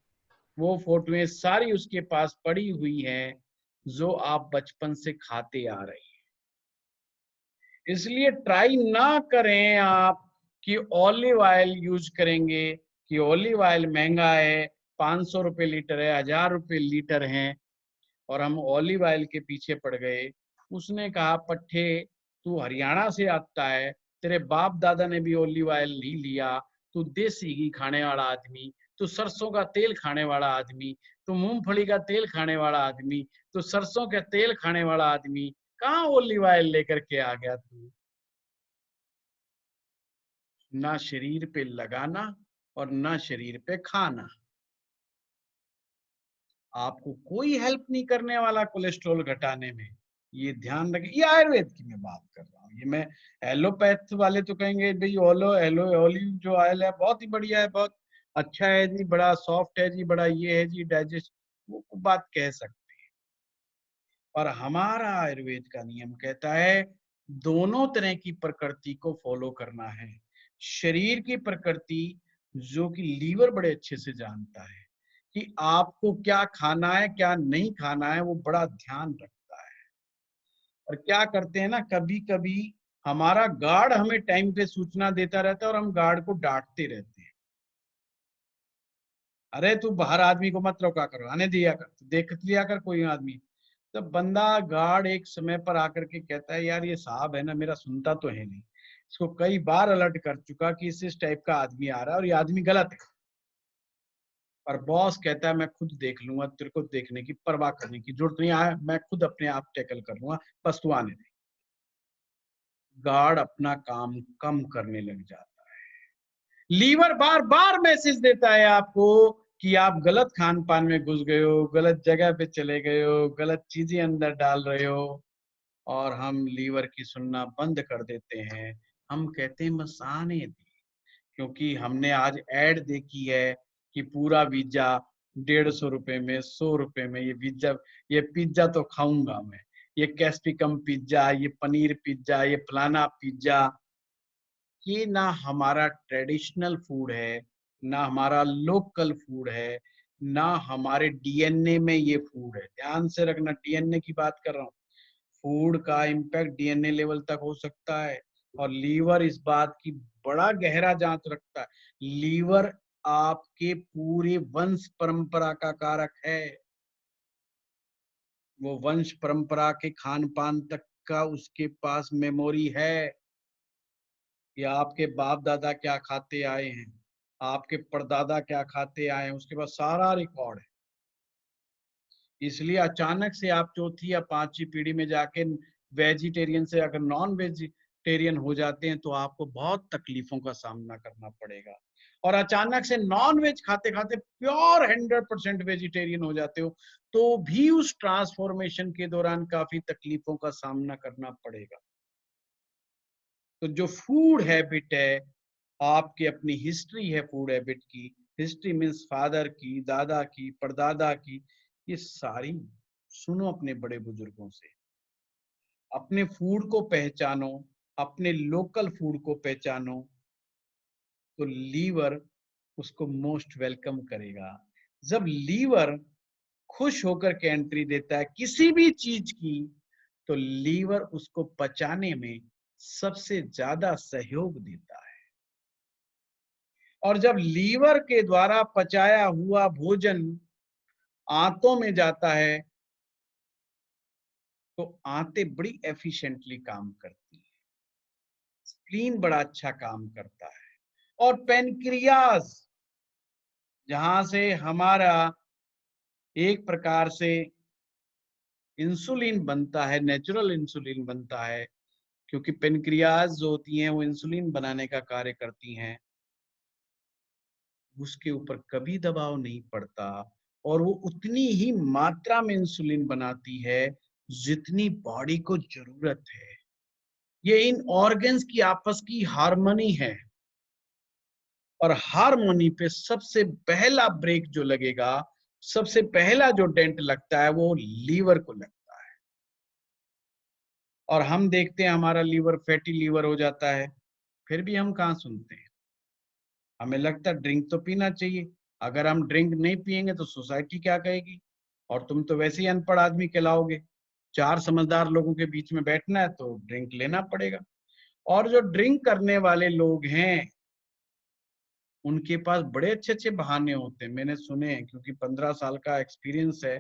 वो फ़ोटोएँ सारी उसके पास पड़ी हुई हैं, जो आप बचपन से खाते आ रहे हैं। इसलिए ट्राई ना करें आप कि ऑलिव ऑयल यूज़ करेंगे, कि ऑलिव ऑयल महँगा है, 500 रुपए लीटर है, 1000 रुपए लीटर है, और हम ऑलिव ऑयल के पीछे पड़ गए। उसने कहा, पट्टे तू हरियाणा से आता है, तेरे बाप-दादा ने भी ऑलिव ऑयल नहीं लिया, तू देसी घी खाने वाला आदमी, तू सरसों का तेल खाने वाला आदमी, तू मूँगफली का तेल खाने वाला आदमी, तू सरसों का तेल खाने वाला आदमी, कहाँ ऑलिव ऑयल लेकर के आ गया तू? ना शरीर पे लगाना और ना शरीर पे खाना। आपको कोई हेल्प नहीं करने वाला कोलेस्ट्रॉल घटाने में। ये ध्यान रखें, ये आयुर्वेद की मैं बात कर रहा हूँ। ये मैं एलोपैथ वाले तो कहेंगे भई ओलो एलो ऑलिव जो ऑयल है बहुत ही बढ़िया है, बहुत अच्छा है जी, बड़ा सॉफ्ट है जी, बड़ा ये है जी, डाइजेस्ट वो बात कह सकते हैं। और हमारा आयुर्वेद का नियम कहता है, दोनों तरह की प्रकृति को फॉलो करना है। शरीर की प्रकृति जो कि लीवर बड़े अच्छे से जानता है कि आपको क्या खाना है, क्या नहीं खाना है, वो बड़ा ध्यान रखता है। और क्या करते हैं ना, कभी-कभी हमारा गार्ड हमें टाइम पे सूचना देता रहता है और हम गार्ड को डाँटते रहते हैं। अरे तू बाहर आदमी को मत रोका कर, आने दिया कर, देख लिया कर कोई आदमी। तो बंदा गार्ड एक समय पर आकर के कहता है, यार ये साहब है ना, मेरा सुनता तो है नहीं। इसको कई बार अलर्ट कर चुका कि इस टाइप का आदमी आ रहा है और ये आदमी गलत है। और बॉस कहता है, मैं खुद देख लूँगा, तेरे को देखने की परवाह करने की ज़रूरत नहीं है, मैं खुद अपने आप टैकल कर लूँगा, बस तू आने दे। गार्ड अपना काम कम करने लग जाता है। लीवर बार-बार मैसेज देता है आपको कि आप गलत खान-पान में घुस गए हो, गलत जगह पे चले गए हो, गलत चीज़ें अंदर डाल रहे हो, और हम लीवर की सुनना बंद कर देते हैं। हम कहते हैं बस आने दे, क्योंकि हमने आज ऐड देखी है कि पूरा पिज़्ज़ा ₹150 में, ₹100 में, ये पिज़्ज़ा तो खाऊँगा मैं। ये कैप्सिकम पिज़्ज़ा, ये पनीर पिज़्ज़ा, ये फलाना पिज़्ज़ा, ये ना हमारा ट्रेडिशनल फूड है, ना हमारा लोकल फूड है, ना हमारे डीएनए में ये फूड है। ध्यान से रखना, डीएनए की बात कर रहा हूँ। फूड का इम्पैक्ट डीएनए लेवल तक हो सकता है, और लीवर इस बात की बड़ा गहरा जांच रखता है। लीवर आपके पूरे वंश परंपरा का कारक है। वो वंश परंपरा के खान पान तक का उसके पास मेमोरी है कि आपके बाप दादा क्या खाते आए हैं, आपके परदादा क्या खाते आए हैं, उसके पास सारा रिकॉर्ड है। इसलिए अचानक से आप चौथी या पांचवी पीढ़ी में जाके वेजिटेरियन से अगर नॉन वेजिटेरियन हो जाते हैं तो आपको बहुत तकलीफों का सामना करना पड़ेगा। और अचानक से नॉन वेज खाते खाते प्योर 100% वेजिटेरियन हो जाते हो तो भी उस ट्रांसफॉर्मेशन के दौरान काफी तकलीफों का सामना करना पड़ेगा। तो जो फूड हैबिट है, आपकी अपनी हिस्ट्री है फूड हैबिट की, हिस्ट्री मीन्स फादर की, दादा की, परदादा की, ये सारी सुनो अपने बड़े बुजुर्गों से। अपने फूड को पहचानो, अपने लोकल फूड को पहचानो, तो लीवर उसको मोस्ट वेलकम करेगा। जब लीवर खुश होकर के एंट्री देता है किसी भी चीज की, तो लीवर उसको पचाने में सबसे ज्यादा सहयोग देता है। और जब लीवर के द्वारा पचाया हुआ भोजन आंतों में जाता है तो आंतें बड़ी एफिशिएंटली काम करती है, स्प्लीन बड़ा अच्छा काम करता है, और पेनक्रियाज जहां से हमारा एक प्रकार से इंसुलिन बनता है, नेचुरल इंसुलिन बनता है, क्योंकि पेनक्रियाज जो होती हैं वो इंसुलिन बनाने का कार्य करती हैं, उसके ऊपर कभी दबाव नहीं पड़ता और वो उतनी ही मात्रा में इंसुलिन बनाती है जितनी बॉडी को जरूरत है। ये इन ऑर्गन्स की आपस की हार्मनी है, और हार्मोनी पे सबसे पहला ब्रेक जो लगेगा, सबसे पहला जो डेंट लगता है वो लीवर को लगता है। और हम देखते हैं हमारा लीवर फैटी लीवर हो जाता है, फिर भी हम कहाँ सुनते हैं। हमें लगता है ड्रिंक तो पीना चाहिए, अगर हम ड्रिंक नहीं पिएंगे तो सोसाइटी क्या कहेगी, और तुम तो वैसे ही अनपढ़ आदमी कहलाओगे। चार समझदार लोगों के बीच में बैठना है तो ड्रिंक लेना पड़ेगा। और जो ड्रिंक करने वाले लोग हैं उनके पास बड़े अच्छे अच्छे बहाने होते हैं, मैंने सुने हैं, क्योंकि 15 साल का एक्सपीरियंस है।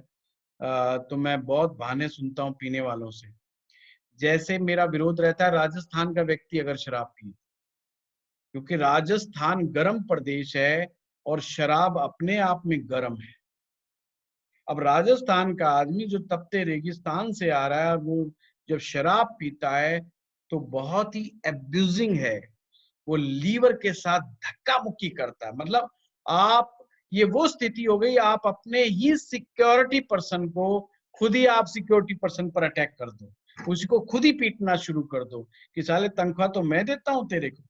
तो मैं बहुत बहाने सुनता हूँ पीने वालों से। जैसे मेरा विरोध रहता है राजस्थान का व्यक्ति अगर शराब पिए, क्योंकि राजस्थान गर्म प्रदेश है और शराब अपने आप में गर्म है। अब राजस्थान का आदमी जो तपते रेगिस्तान से आ रहा है, वो जब शराब पीता है तो बहुत ही एब्यूजिंग है, वो लीवर के साथ धक्का मुक्की करता है। मतलब आप, ये वो स्थिति हो गई, आप अपने ही सिक्योरिटी पर्सन को खुद ही आप सिक्योरिटी पर्सन पर अटैक कर दो, उसको खुद ही पीटना शुरू कर दो कि साले तनख्वाह तो मैं देता हूं तेरे को,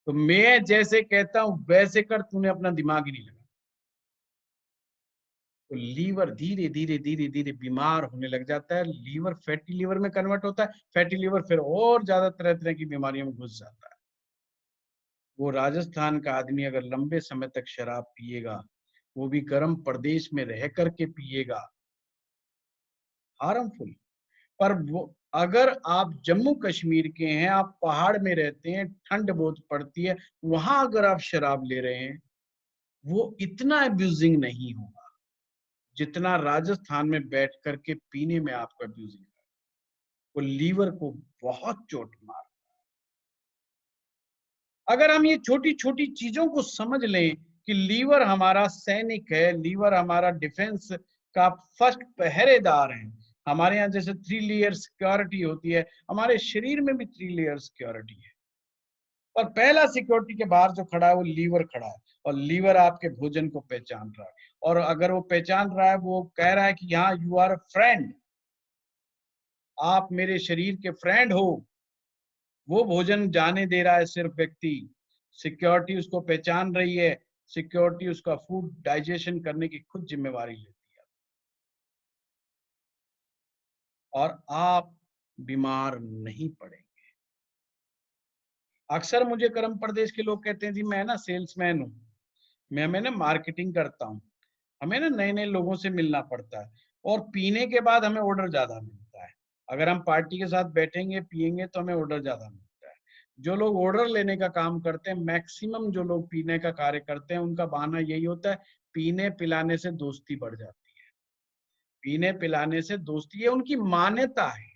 तो मैं जैसे कहता हूं वैसे कर, तूने अपना दिमाग ही नहीं लगा। तो लीवर धीरे धीरे धीरे धीरे बीमार होने लग जाता है, लीवर फैटी लीवर में कन्वर्ट होता है, फैटी लीवर फिर और ज्यादा तरह तरह की बीमारियों में घुस जाता है। वो राजस्थान का आदमी अगर लंबे समय तक शराब पिएगा, वो भी गर्म प्रदेश में रह करके पिएगा, हार्मफुल। पर वो, अगर आप जम्मू कश्मीर के हैं, आप पहाड़ में रहते हैं, ठंड बहुत पड़ती है, वहां अगर आप शराब ले रहे हैं, वो इतना अब्यूजिंग नहीं होगा जितना राजस्थान में बैठ करके पीने में आपको अब्यूजिंग है। वो लीवर को बहुत चोट मार। अगर हम ये छोटी छोटी चीजों को समझ लें कि लीवर हमारा सैनिक है, लीवर हमारा डिफेंस का फर्स्ट पहरेदार है। हमारे यहाँ जैसे 3 लेयर सिक्योरिटी होती है, हमारे शरीर में भी 3 लेयर सिक्योरिटी है। और पहला सिक्योरिटी के बाहर जो खड़ा है वो लीवर खड़ा है, और लीवर आपके भोजन को पहचान रहा है। और अगर वो पहचान रहा है, वो कह रहा है कि हाँ यू आर अ फ्रेंड, आप मेरे शरीर के फ्रेंड हो, वो भोजन जाने दे रहा है सिर्फ व्यक्ति, सिक्योरिटी उसको पहचान रही है, सिक्योरिटी उसका फूड डाइजेशन करने की खुद जिम्मेवारी लेती है, और आप बीमार नहीं पड़ेंगे। अक्सर मुझे कर्म प्रदेश के लोग कहते हैं जी मैं ना सेल्समैन हूँ, मैं ना मार्केटिंग करता हूँ, हमें ना नए नए लोगों से मिलना पड़ता है, और पीने के बाद हमें ऑर्डर ज्यादा मिलता है। अगर हम पार्टी के साथ बैठेंगे पिएंगे तो हमें ऑर्डर ज्यादा मिलता है। जो लोग ऑर्डर लेने का काम करते हैं, मैक्सिमम जो लोग पीने का कार्य करते हैं, उनका बहाना यही होता है, पीने पिलाने से दोस्ती बढ़ जाती है। पीने पिलाने से दोस्ती, ये उनकी मान्यता है,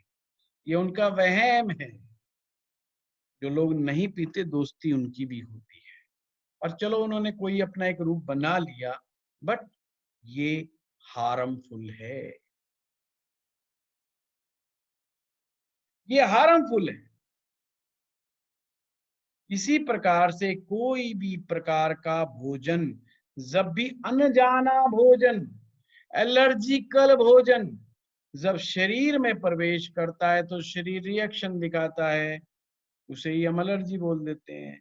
ये उनका वहम है। जो लोग नहीं पीते दोस्ती उनकी भी होती है। और चलो उन्होंने कोई अपना एक रूप बना लिया, बट ये हार्मफुल है, ये हार्मफुल है। इसी प्रकार से कोई भी प्रकार का भोजन, जब भी अनजाना भोजन, एलर्जिकल भोजन जब शरीर में प्रवेश करता है तो शरीर रिएक्शन दिखाता है, उसे ही हम एलर्जी बोल देते हैं।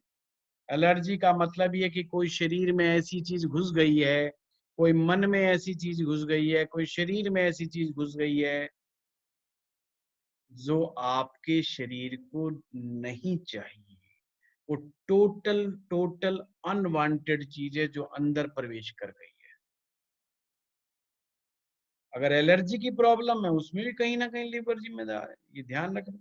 एलर्जी का मतलब ये कि कोई शरीर में ऐसी चीज घुस गई है, कोई मन में ऐसी चीज घुस गई है, कोई शरीर में ऐसी चीज घुस गई है जो आपके शरीर को नहीं चाहिए। वो टोटल टोटल अनवांटेड चीज है जो अंदर प्रवेश कर गई है। अगर एलर्जी की प्रॉब्लम है उसमें भी कहीं ना कहीं लीवर जिम्मेदार है, ये ध्यान रखना।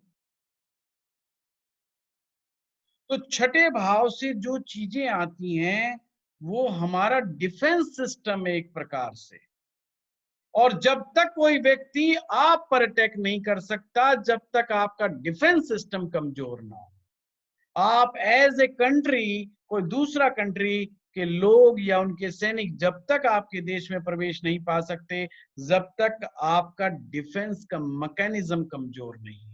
तो छठे भाव से जो चीजें आती हैं वो हमारा डिफेंस सिस्टम है एक प्रकार से। और जब तक कोई व्यक्ति आप पर अटैक नहीं कर सकता जब तक आपका डिफेंस सिस्टम कमजोर ना हो। आप एज ए कंट्री, कोई दूसरा कंट्री के लोग या उनके सैनिक जब तक आपके देश में प्रवेश नहीं पा सकते, जब तक आपका डिफेंस का मैकेनिज्म कमजोर नहीं है।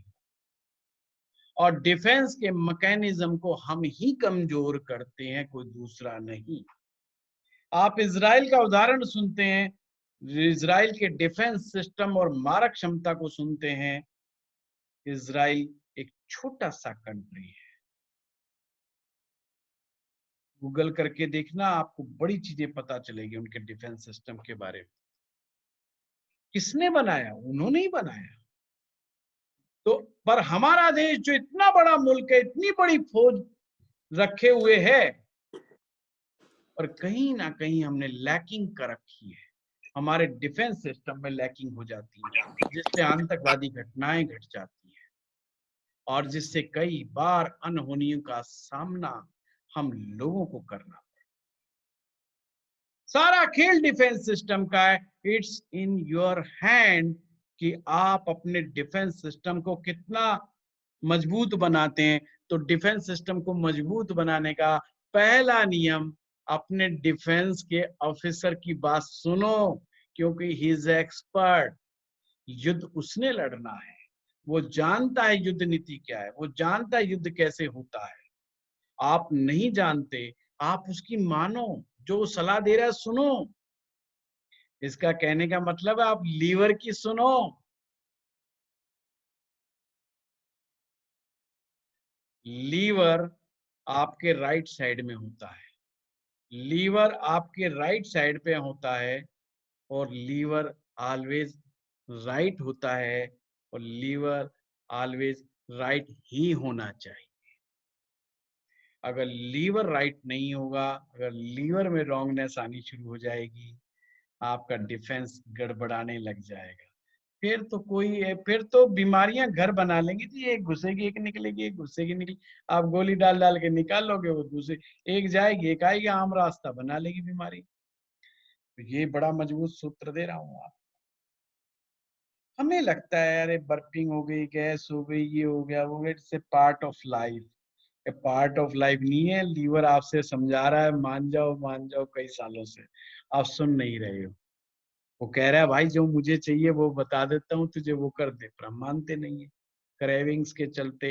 और डिफेंस के मैकेनिज्म को हम ही कमजोर करते हैं, कोई दूसरा नहीं। आप इजराइल का उदाहरण सुनते हैं, इजराइल के डिफेंस सिस्टम और मारक क्षमता को सुनते हैं। इजराइल एक छोटा सा कंट्री है, गूगल करके देखना, आपको बड़ी चीजें पता चलेगी उनके डिफेंस सिस्टम के बारे में। किसने बनाया? उन्होंने ही बनाया। तो पर हमारा देश जो इतना बड़ा मुल्क है, इतनी बड़ी फौज रखे हुए है, और कहीं ना कहीं हमने लैकिंग कर रखी है, हमारे डिफेंस सिस्टम में लैकिंग हो जाती है, जिससे आतंकवादी घटनाएं घट जाती है और जिससे कई बार अनहोनियों का सामना हम लोगों को करना। सारा खेल डिफेंस सिस्टम का है। इट्स इन योर हैंड कि आप अपने डिफेंस सिस्टम को कितना मजबूत बनाते हैं। तो डिफेंस सिस्टम को मजबूत बनाने का पहला नियम, अपने डिफेंस के ऑफिसर की बात सुनो, क्योंकि ही इज एक्सपर्ट। युद्ध उसने लड़ना है, वो जानता है युद्ध नीति क्या है, वो जानता है युद्ध कैसे होता है। आप नहीं जानते, आप उसकी मानो, जो सलाह दे रहा है सुनो। इसका कहने का मतलब है आप लीवर की सुनो। लीवर आपके राइट साइड में होता है, लीवर आपके राइट साइड पे होता है, और लीवर ऑलवेज राइट होता है, और लीवर ऑलवेज राइट ही होना चाहिए। अगर लीवर राइट नहीं होगा, अगर लीवर में रॉन्गनेस आनी शुरू हो जाएगी, आपका डिफेंस गड़बड़ाने लग जाएगा। फिर तो बीमारियां घर बना लेंगी। तो ये एक घुसेगी एक निकलेगी, एक घुसेगी निकलेगी, आप गोली डाल डाल के निकाल लोगे, वो दूसरे एक जाएगी एक आएगी, आम रास्ता बना लेगी बीमारी। तो ये बड़ा मजबूत सूत्र दे रहा हूँ आप। हमें लगता है अरे बर्पिंग हो गई, गैस हो गई, ये हो गया वो हो गया, it's a part of life. A part of life नहीं है। लीवर आपसे समझा रहा है मान जाओ, कई सालों से आप सुन नहीं रहे हो। वो कह रहा है भाई जो मुझे चाहिए वो बता देता हूँ तुझे, वो कर दे, पर हम मानते नहीं है। क्रेविंग्स के चलते,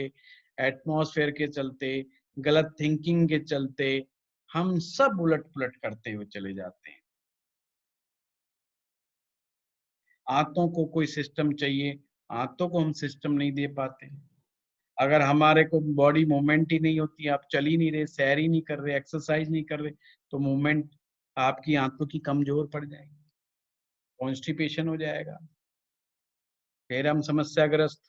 एटमॉस्फेयर के चलते, गलत थिंकिंग के चलते हम सब उलट पुलट करते हुए चले जाते हैं। आंतों को कोई सिस्टम चाहिए, आंतों को हम सिस्टम नहीं दे पाते। अगर हमारे को बॉडी मूवमेंट ही नहीं होती, आप चल ही नहीं रहे, सैर ही नहीं कर रहे, एक्सरसाइज नहीं कर रहे, तो मूवमेंट आपकी आंतों की कमजोर पड़ जाएगी, कॉन्स्टिपेशन हो जाएगा, फिर हम समस्याग्रस्त।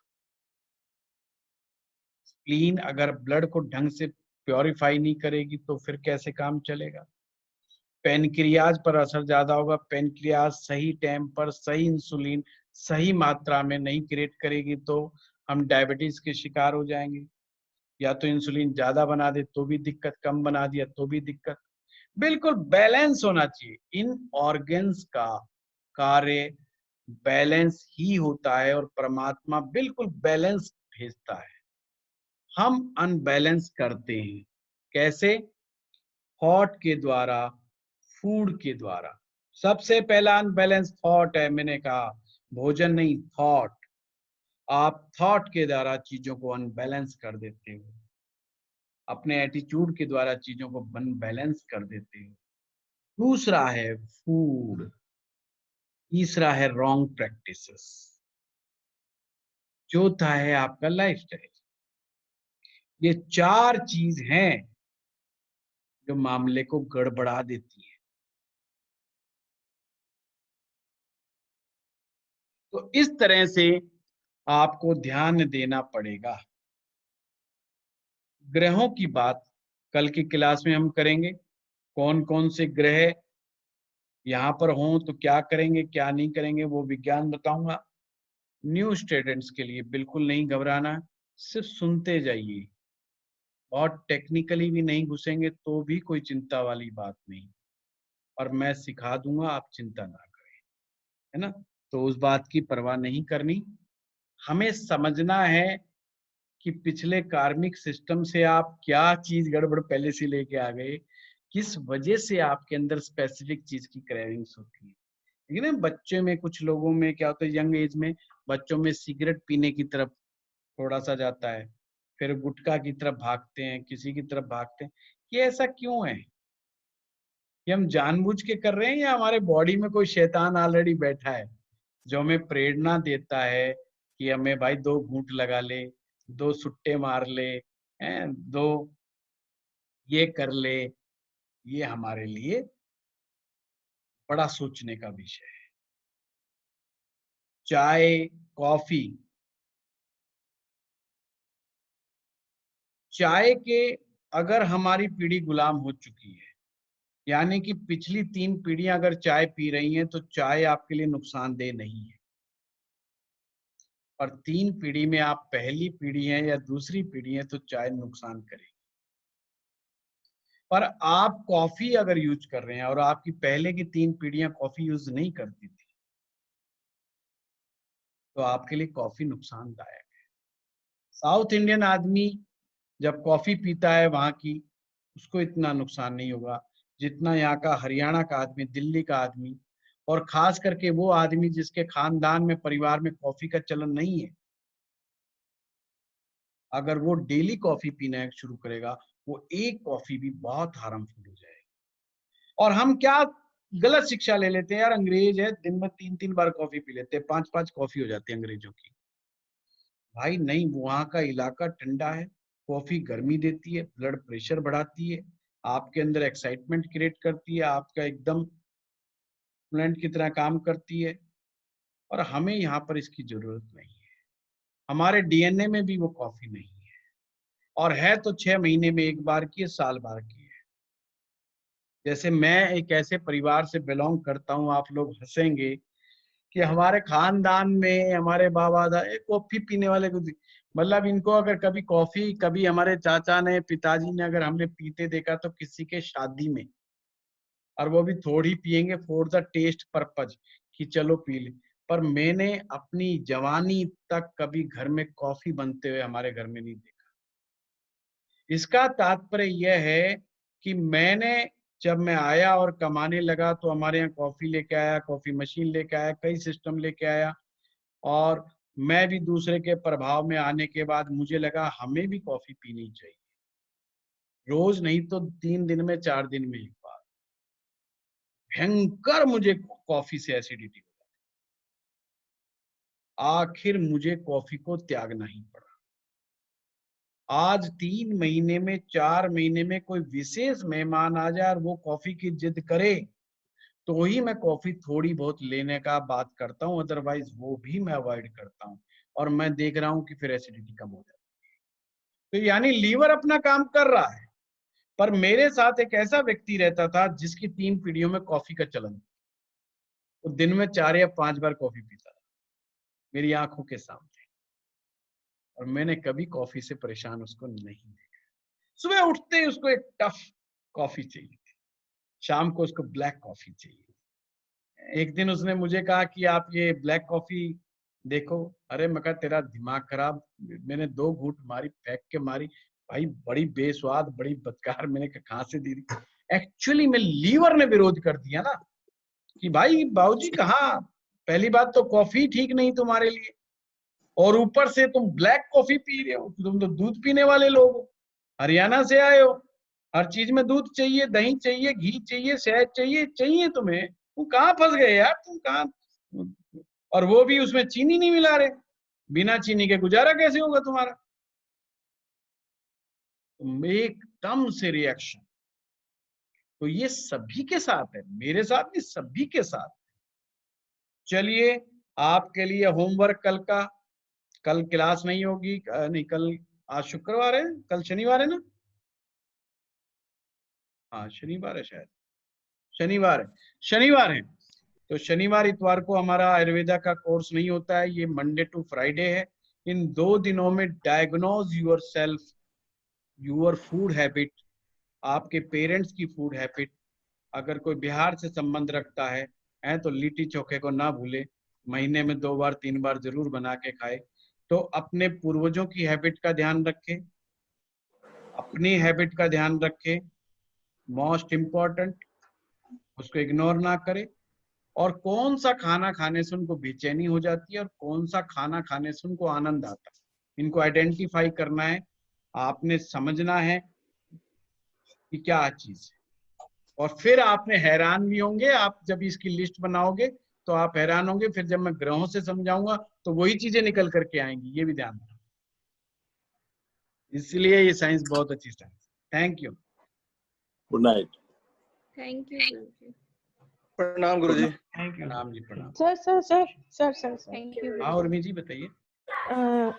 स्प्लीन अगर ब्लड को ढंग से प्योरीफाई नहीं करेगी तो फिर कैसे काम चलेगा। पेनक्रियाज पर असर ज्यादा होगा, पेनक्रियाज सही टाइम पर सही इंसुलिन सही मात्रा में नहीं क्रिएट करेगी तो हम डायबिटीज के शिकार हो जाएंगे। या तो इंसुलिन ज्यादा बना दे तो भी दिक्कत, कम बना दिया तो भी दिक्कत। बिल्कुल बैलेंस होना चाहिए इन ऑर्गन्स का कार्य, बैलेंस ही होता है और परमात्मा बिल्कुल बैलेंस भेजता है। हम अनबैलेंस करते हैं। कैसे? थॉट के द्वारा, फूड के द्वारा। सबसे पहला अनबैलेंस थॉट है, मैंने कहा भोजन नहीं, थॉट। आप थॉट के द्वारा चीजों को अनबैलेंस कर देते हो, अपने एटीट्यूड के द्वारा चीजों को अनबैलेंस कर देते हो। दूसरा है फूड, तीसरा है रॉन्ग प्रैक्टिसेस, चौथा है आपका लाइफस्टाइल। ये चार चीज हैं जो मामले को गड़बड़ा देती है। तो इस तरह से आपको ध्यान देना पड़ेगा। ग्रहों की बात कल की क्लास में हम करेंगे। कौन कौन से ग्रह यहाँ पर हों तो क्या करेंगे, क्या नहीं करेंगे, वो विज्ञान बताऊंगा। न्यू स्टूडेंट्स के लिए बिल्कुल नहीं घबराना, सिर्फ सुनते जाइए। बहुत टेक्निकली भी नहीं घुसेंगे तो भी कोई चिंता वाली बात नहीं, और मैं सिखा दूंगा, आप चिंता ना करें, है ना। तो उस बात की परवाह नहीं करनी। हमें समझना है कि पिछले कार्मिक सिस्टम से आप क्या चीज गड़बड़ पहले से लेके आ गए, किस वजह से आपके अंदर स्पेसिफिक चीज की क्रेविंग्स होती है। लेकिन ना बच्चे में, कुछ लोगों में क्या होता है, यंग एज में बच्चों में सिगरेट पीने की तरफ थोड़ा सा जाता है, फिर गुटखा की तरफ भागते हैं, किसी की तरफ भागते हैं। ये ऐसा क्यों है? कि हम जानबूझ के कर रहे हैं या हमारे बॉडी में कोई शैतान ऑलरेडी बैठा है जो हमें प्रेरणा देता है कि हमें भाई 2 घूंट लगा ले, 2 सुट्टे मार ले, हैं, 2 ये कर ले। ये हमारे लिए बड़ा सोचने का विषय है। चाय, कॉफी, चाय के अगर हमारी पीढ़ी गुलाम हो चुकी है, यानी कि पिछली 3 पीढ़ियां अगर चाय पी रही हैं, तो चाय आपके लिए नुकसानदेह नहीं है। और 3 पीढ़ी में आप पहली पीढ़ी हैं या दूसरी पीढ़ी हैं तो चाय नुकसान करेगी। पर आप कॉफी अगर यूज कर रहे हैं और आपकी पहले की 3 पीढ़ियां कॉफी यूज नहीं करती थी, तो आपके लिए कॉफी नुकसानदायक है। साउथ इंडियन आदमी जब कॉफी पीता है वहां की, उसको इतना नुकसान नहीं होगा जितना यहाँ का हरियाणा का आदमी, दिल्ली का आदमी, और खास करके वो आदमी जिसके खानदान में, परिवार में कॉफी का चलन नहीं है। अगर वो डेली कॉफी पीना शुरू करेगा, वो एक कॉफी भी बहुत हार्मफुल हो जाएगी। और हम क्या गलत शिक्षा ले लेते हैं, यार अंग्रेज है, दिन में 3-3 बार कॉफी पी लेते हैं, 5-5 कॉफी हो जाती है अंग्रेजों की। भाई नहीं, वहां का इलाका ठंडा है, कॉफी गर्मी देती है, ब्लड प्रेशर बढ़ाती है, आपके अंदर एक्साइटमेंट क्रिएट करती है, आपका एकदम प्लांट की तरह काम करती है। और हमें यहाँ पर इसकी जरूरत नहीं है। हमारे डीएनए में भी वो कॉफी नहीं है, और है तो 6 महीने में एक बार की है, साल भर की है। जैसे मैं एक ऐसे परिवार से बिलोंग करता हूँ, आप लोग हंसेंगे कि हमारे खानदान में हमारे बाबा दादा कॉफी पीने वाले को, मतलब इनको अगर कभी कॉफी, कभी हमारे चाचा ने, पिताजी ने अगर हमने पीते देखा तो किसी के शादी में, और वो भी थोड़ी पियेंगे फॉर द टेस्ट पर्पज कि चलो पी ले। पर मैंने अपनी जवानी तक कभी घर में कॉफी बनते हुए हमारे घर में नहीं देखा। इसका तात्पर्य यह है कि मैंने, जब मैं आया और कमाने लगा, तो हमारे यहाँ कॉफी लेके आया, कॉफी मशीन लेके आया, कई सिस्टम लेके आया। और मैं भी दूसरे के प्रभाव में आने के बाद मुझे लगा हमें भी कॉफी पीनी चाहिए, रोज नहीं तो 3 दिन में, 4 दिन में एक बार। भयंकर मुझे कॉफी से एसिडिटी हो, आखिर मुझे कॉफी को त्यागना ही पड़ा। आज 3 महीने में, 4 महीने में कोई विशेष मेहमान आ जाए और वो कॉफी की जिद करे, तो ही मैं कॉफी थोड़ी बहुत लेने का बात करता हूँ, अदरवाइज वो भी मैं अवॉइड करता हूँ। और मैं देख रहा हूँ कि फिर एसिडिटी कम हो जाती है। तो यानी लीवर अपना काम कर रहा है। पर मेरे साथ एक ऐसा व्यक्ति रहता था जिसकी 3 पीढ़ियों में कॉफी का चलन था। वो दिन में 4 या 5 बार कॉफी पीता था, मेरी आंखों के सामने। और मैंने कभी कॉफी से परेशान उसको नहीं देखा। सुबह उठते ही उसको एक टफ कॉफी चाहिए थी, शाम को उसको ब्लैक कॉफी चाहिए, एक दिन उसने मुझे कहा कि आप ये ब्लैक कॉफी देखो। अरे मैं कहा तेरा दिमाग खराब। मैंने 2 घूंट मारी, फेंक के मारी, भाई बड़ी बेस्वाद, बड़ी बदकार। मैंने कहा कहाँ से दी? एक्चुअली में लीवर ने विरोध कर दिया ना कि भाई बाबूजी कहाँ, पहली बात तो कॉफी ठीक नहीं तुम्हारे लिए, और ऊपर से तुम ब्लैक कॉफी पी रहे हो। तुम तो दूध पीने वाले लोग हो, हरियाणा से आए हो, हर चीज में दूध चाहिए, दही चाहिए, घी चाहिए, शहद चाहिए, चाहिए तुम्हें। तुम कहाँ फंस गए यार, तुम कहाँ? और वो भी उसमें चीनी नहीं मिला रहे। बिना चीनी के गुजारा कैसे होगा तुम्हारा? एकदम से रिएक्शन। तो ये सभी के साथ है, मेरे साथ नहीं, सभी के साथ। चलिए, आपके लिए होमवर्क कल का। कल क्लास नहीं होगी, नहीं कल, आज शुक्रवार है, कल शनिवार है ना? हाँ शनिवार है शायद, शनिवार है, शनिवार है। तो शनिवार इतवार को हमारा आयुर्वेदा का कोर्स नहीं होता है, ये मंडे टू फ्राइडे है। इन 2 दिनों में diagnose your self, your food habit, आपके पेरेंट्स की फूड हैबिट। अगर कोई बिहार से संबंध रखता है तो लिट्टी चोखे को ना भूले, महीने में 2 बार 3 बार जरूर बना के खाए। तो अपने पूर्वजों की हैबिट का ध्यान रखें, अपनी हैबिट का ध्यान रखें, मोस्ट इम्पॉर्टेंट, उसको इग्नोर ना करें। और कौन सा खाना खाने से उनको बेचैनी हो जाती है और कौन सा खाना खाने से उनको आनंद आता है, इनको आइडेंटिफाई करना है। आपने समझना है कि क्या चीज है। और फिर आपने हैरान भी होंगे, आप जब इसकी लिस्ट बनाओगे तो आप हैरान होंगे। फिर जब मैं ग्रहों से समझाऊंगा तो वही चीजें निकल करके आएंगी, ये भी ध्यान रखना। इसलिए ये साइंस बहुत अच्छी science. Thank you, good night. Thank you गुरुजी। प्रणाम गुरुजी। थैंक यू राम जी, प्रणाम। Sir sir sir sir sir sir thank you हाँ उर्मी जी बताइए।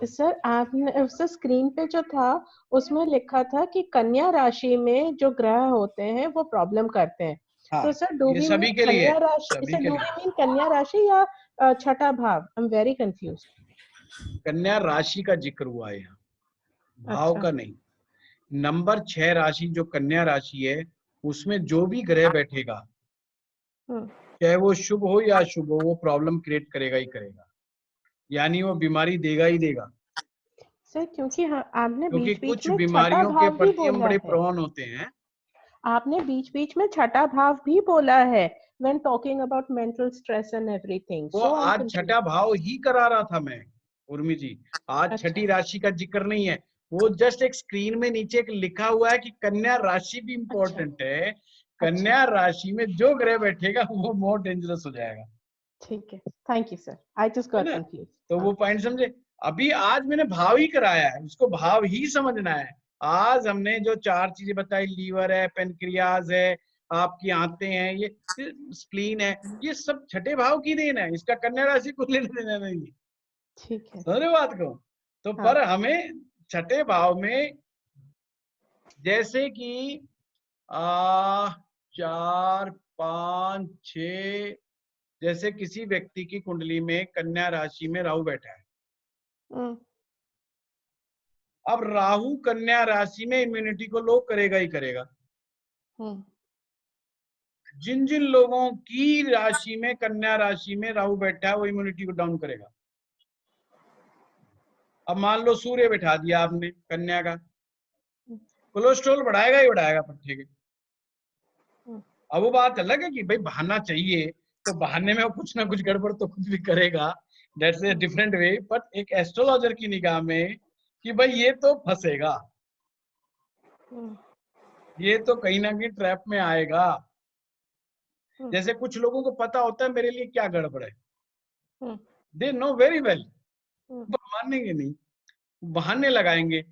सर आपने उस स्क्रीन पे जो था उसमें लिखा था कि कन्या राशि में जो ग्रह होते हैं वो प्रॉब्लम करते हैं। हाँ, तो सर डू ये वी सभी मीन के लिए, कन्या राशि, सभी सर के डू लिए। वी मीन कन्या राशि या छठा भाव? I am very confused. कन्या राशि का जिक्र हुआ है यहाँ, भाव अच्छा। का नहीं। नंबर 6 राशि जो कन्या राशि है, उसमें जो भी ग्रह बैठेगा, चाहे वो शुभ हो या अशुभ हो, वो प्रॉब्लम क्रिएट करेगा ही करेगा, यानी वो बीमारी देगा ही देगा। सर क्योंकि आपने क्योंकि बीच बीच कुछ में छठा बीमारियों के भाव भी प्रति हम बोला बड़े है, प्रवण होते हैं। आपने बीच बीच में छठा भाव भी बोला है when talking about mental stress and everything. वो So I'm आज confused. छठा भाव ही करा रहा था मैं, उर्मी जी। आज अच्छा। छठी राशि का जिक्र नहीं है, वो जस्ट एक स्क्रीन में नीचे एक लिखा हुआ है कि कन्या राशि भी इम्पोर्टेंट है। कन्या राशि में जो ग्रह बैठेगा वो मोर डेंजरस हो जाएगा, ठीक है, thank you sir, I just है गॉट ना? कंफ्यूज्ड। तो वो पॉइंट समझे। अभी आज मैंने भाव ही कराया है, उसको भाव ही समझना है। आज हमने जो 4 चीजें बताई, लीवर है, पेनक्रियाज है, आपकी आंतें हैं, ये स्प्लीन है, ये सब छठे भाव की देन है, इसका कन्या राशि को लेने देना नहीं है। ठीक है। समझ रहे बात को? तो हाँ। पर हमें छठे भाव में, जैसे कि 4 5 6, जैसे किसी व्यक्ति की कुंडली में कन्या राशि में राहु बैठा है। अब राहु कन्या राशि में इम्यूनिटी को लो करेगा ही करेगा। जिन जिन लोगों की राशि में, कन्या राशि में राहु बैठा है, वो इम्यूनिटी को डाउन करेगा। अब मान लो सूर्य बैठा दिया आपने कन्या का, कोलेस्ट्रॉल बढ़ाएगा ही बढ़ाएगा पट्टे के। अब वो बात अलग है कि भाई बहाना चाहिए, तो बहाने में वो कुछ ना कुछ गड़बड़ तो कुछ भी करेगा, that's a different way. But एक एस्ट्रोलॉजर की निगाह में कि भाई ये तो फंसेगा, ये तो कहीं ना कहीं ट्रैप में आएगा। जैसे कुछ लोगों को पता होता है मेरे लिए क्या गड़बड़ है, दे नो वेरी वेल, मानेंगे नहीं, बहाने लगाएंगे,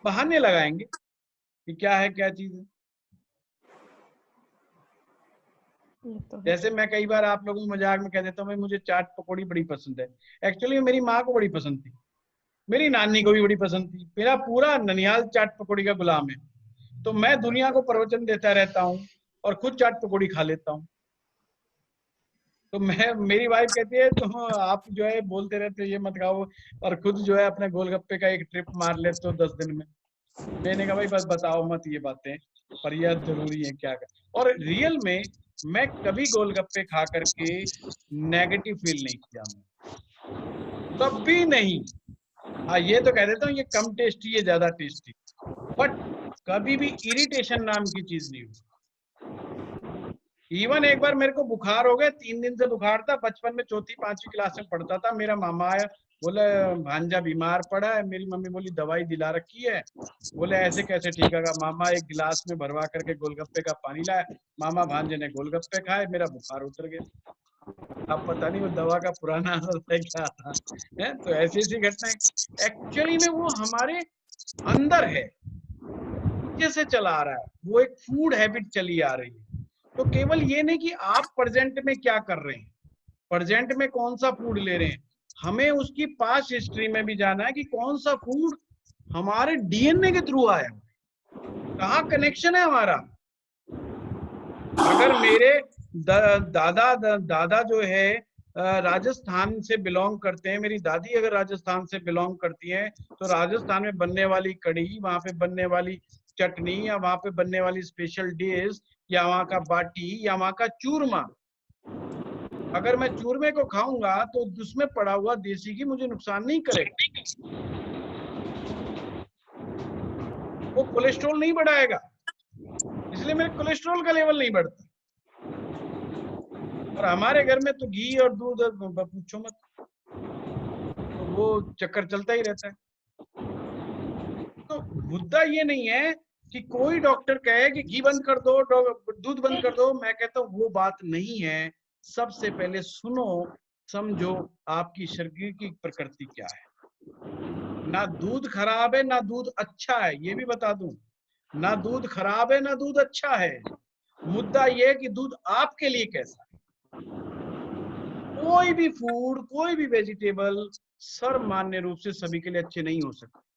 बहाने लगाएंगे कि क्या है, क्या चीज है। जैसे मैं कई बार आप लोगों को मजाक में कह देता हूँ भाई मुझे चाट पकौड़ी बड़ी पसंद है। एक्चुअली मेरी माँ को बड़ी पसंद थी, मेरी नानी को भी बड़ी पसंद थी, मेरा पूरा ननिहाल चाट पकौड़ी का गुलाम है। तो मैं दुनिया को प्रवचन देता रहता हूँ और खुद चाट पकौड़ी खा लेता हूँ। तो मेरी वाइफ कहती है तुम आप जो है बोलते रहते हो ये मत खाओ, और खुद जो है अपने गोलगप्पे का एक ट्रिप मार लेते हो 10 दिन में। मैंने कहा भाई बस बताओ मत ये बातें, पर यह जरूरी है क्या कर। और रियल में मैं कभी गोलगप्पे खा करके नेगेटिव फील नहीं किया, कभी नहीं। हाँ, ये तो कह देता हूँ ये कम टेस्टी, ये ज्यादा टेस्टी, बट कभी भी इरिटेशन नाम की चीज नहीं हुई। इवन एक बार मेरे को बुखार हो गया, 3 दिन से बुखार था, बचपन में चौथी पांचवी क्लास में पढ़ता था। मेरा मामा आया, बोले भांजा बीमार पड़ा है। मेरी मम्मी बोली दवाई दिला रखी है। बोले ऐसे कैसे ठीक होगा। मामा एक गिलास में भरवा करके गोलगप्पे का पानी लाया, मामा भांजे ने गोलगप्पे खाए, मेरा बुखार उतर गया। अब पता नहीं वो दवा का पुराना असर था क्या था, है? तो ऐसी ऐसी घटनाएं एक्चुअली में वो हमारे अंदर है, कैसे चला आ रहा है, वो एक फूड हैबिट चली आ रही है। तो केवल ये नहीं कि आप प्रेजेंट में क्या कर रहे हैं, प्रेजेंट में कौन सा फूड ले रहे हैं, हमें उसकी पास्ट हिस्ट्री में भी जाना है कि कौन सा फूड हमारे डीएनए के थ्रू आया, कहाँ कनेक्शन है हमारा। अगर मेरे दादा जो है राजस्थान से बिलोंग करते हैं, मेरी दादी अगर राजस्थान से बिलोंग करती हैं, तो राजस्थान में बनने वाली कढ़ी, वहां पे बनने वाली चटनी, या वहां पे बनने वाली स्पेशल डिश, या वहां का बाटी, या वहां का चूरमा, अगर मैं चूरमे को खाऊंगा तो उसमें पड़ा हुआ देसी घी मुझे नुकसान नहीं करेगा, वो कोलेस्ट्रॉल नहीं बढ़ाएगा, इसलिए मेरे कोलेस्ट्रॉल का लेवल नहीं बढ़ता। और हमारे घर में तो घी और दूध पूछो मत, तो वो चक्कर चलता ही रहता है। तो मुद्दा ये नहीं है कि कोई डॉक्टर कहे कि घी बंद कर दो, दूध बंद कर दो, मैं कहता हूँ वो बात नहीं है। सबसे पहले सुनो, समझो आपकी शरीर की प्रकृति क्या है। ना दूध खराब है ना दूध अच्छा है, ये भी बता दूं, ना दूध खराब है ना दूध अच्छा है। मुद्दा ये है कि दूध आपके लिए कैसा है। कोई भी फूड, कोई भी वेजिटेबल सर्वमान्य रूप से सभी के लिए अच्छे नहीं हो सकते।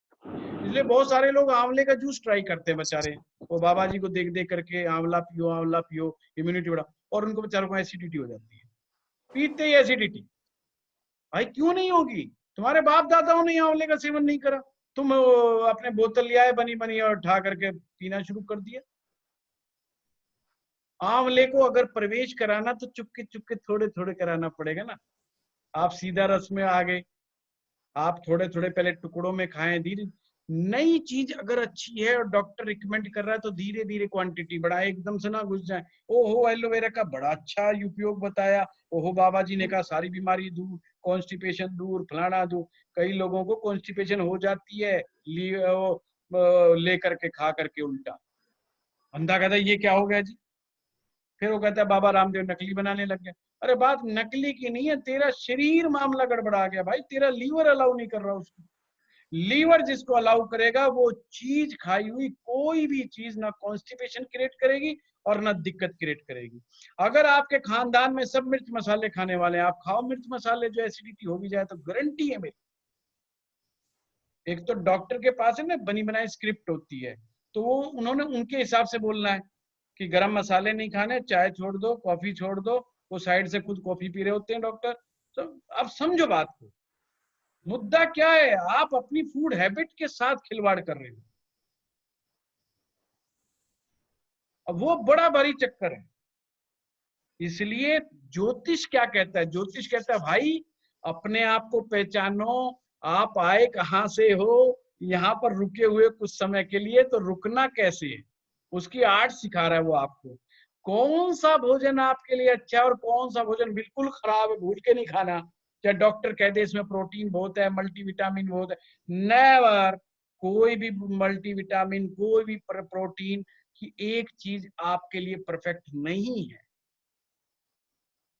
इसलिए बहुत सारे लोग आंवले का जूस ट्राई करते हैं बेचारे, वो बाबा जी को देख देख करके आंवला पियो इम्यूनिटी बढ़ा, और उनको बेचारों को एसिडिटी हो जाती है, पीते ही एसिडिटी। भाई क्यों नहीं होगी, तुम्हारे बाप दादाओं ने आंवले का सेवन नहीं करा, तुम अपने बोतल ले आए बनी बनी और उठा करके पीना शुरू कर दिया। आंवले को अगर प्रवेश कराना तो चुपके चुपके थोड़े थोड़े कराना पड़ेगा ना। आप सीधा रस में आ गए, आप थोड़े थोड़े पहले टुकड़ों में खाएं, धीरे। नई चीज अगर अच्छी है और डॉक्टर रिकमेंड कर रहा है तो धीरे धीरे क्वांटिटी बढ़ाए, एकदम से ना घुस जाए। ओहो एलोवेरा का बड़ा अच्छा उपयोग बताया, ओहो बाबा जी ने कहा सारी बीमारी दूर, कॉन्स्टिपेशन दूर, फलाना दूर। कई लोगों को कॉन्स्टिपेशन हो जाती है ले करके खा करके उल्टा। बंदा कहता है ये क्या हो गया जी, फिर वो कहता है बाबा रामदेव नकली बनाने लग गया। अरे बात नकली की नहीं है, तेरा शरीर मामला गड़बड़ा गया भाई, तेरा लीवर अलाउ नहीं कर रहा उसको। लीवर जिसको अलाउ करेगा वो चीज, खाई हुई कोई भी चीज ना कॉन्स्टिपेशन क्रिएट करेगी और ना दिक्कत क्रिएट करेगी। अगर आपके खानदान में सब मिर्च मसाले खाने वाले हैं, आप खाओ मिर्च मसाले, जो एसिडिटी हो भी जाए तो गारंटी है मेरी। एक तो डॉक्टर के पास है ना बनी बनाई स्क्रिप्ट होती है, तो वो उन्होंने उनके हिसाब से बोलना है कि गरम मसाले नहीं खाने, चाय छोड़ दो, कॉफी छोड़ दो। वो साइड से खुद कॉफी पी रहे होते हैं डॉक्टर। तो आप समझो बात को, मुद्दा क्या है, आप अपनी फूड हैबिट के साथ खिलवाड़ कर रहे हो। अब वो बड़ा भारी चक्कर है। इसलिए ज्योतिष क्या कहता है, ज्योतिष कहता है भाई अपने आप को पहचानो, आप आए कहां से हो, यहाँ पर रुके हुए कुछ समय के लिए, तो रुकना कैसे है उसकी आर्ट सिखा रहा है वो आपको। कौन सा भोजन आपके लिए अच्छा है और कौन सा भोजन बिल्कुल खराब है, भूल के नहीं खाना। चाहे डॉक्टर कह दे इसमें प्रोटीन बहुत है, मल्टीविटामिन बहुत है, नेवर। कोई भी मल्टीविटामिन, कोई भी प्रोटीन की एक चीज आपके लिए परफेक्ट नहीं है।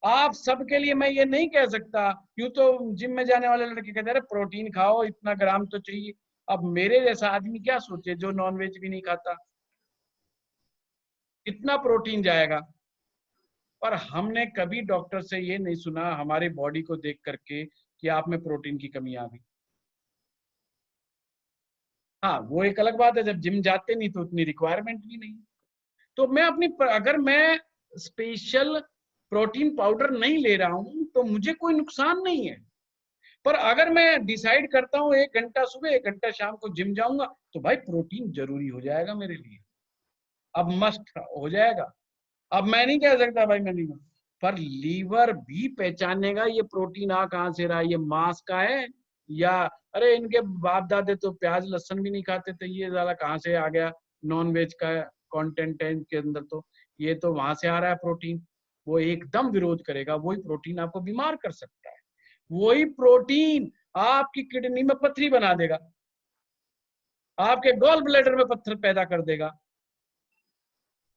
आप सबके लिए मैं ये नहीं कह सकता। यूं तो जिम में जाने वाले लड़के कहते हैं प्रोटीन खाओ, इतना ग्राम तो चाहिए। अब मेरे जैसा आदमी क्या सोचे जो नॉनवेज भी नहीं खाता, इतना प्रोटीन जाएगा। पर हमने कभी डॉक्टर से ये नहीं सुना हमारी बॉडी को देख करके कि आप में प्रोटीन की कमी आ गई। हाँ वो एक अलग बात है, जब जिम जाते नहीं तो उतनी रिक्वायरमेंट भी नहीं। तो मैं अपनी, अगर मैं स्पेशल प्रोटीन पाउडर नहीं ले रहा हूं तो मुझे कोई नुकसान नहीं है। पर अगर मैं डिसाइड करता हूं 1 घंटा सुबह 1 घंटा शाम को जिम जाऊंगा, तो भाई प्रोटीन जरूरी हो जाएगा मेरे लिए, अब मस्ट हो जाएगा। अब मैं नहीं कह सकता भाई मैं नहीं खाऊं, पर लीवर भी पहचानेगा ये प्रोटीन आ कहाँ से रहा है, ये मांस का है या अरे इनके बाप दादे तो प्याज लहसुन भी नहीं खाते थे, ये ज्यादा कहाँ से आ गया, नॉन वेज का कंटेंट है इनके अंदर, तो ये तो वहां से आ रहा है प्रोटीन। वो एकदम विरोध करेगा, वही प्रोटीन आपको बीमार कर सकता है, वही प्रोटीन आपकी किडनी में पथरी बना देगा, आपके गॉल ब्लैडर में पत्थर पैदा कर देगा।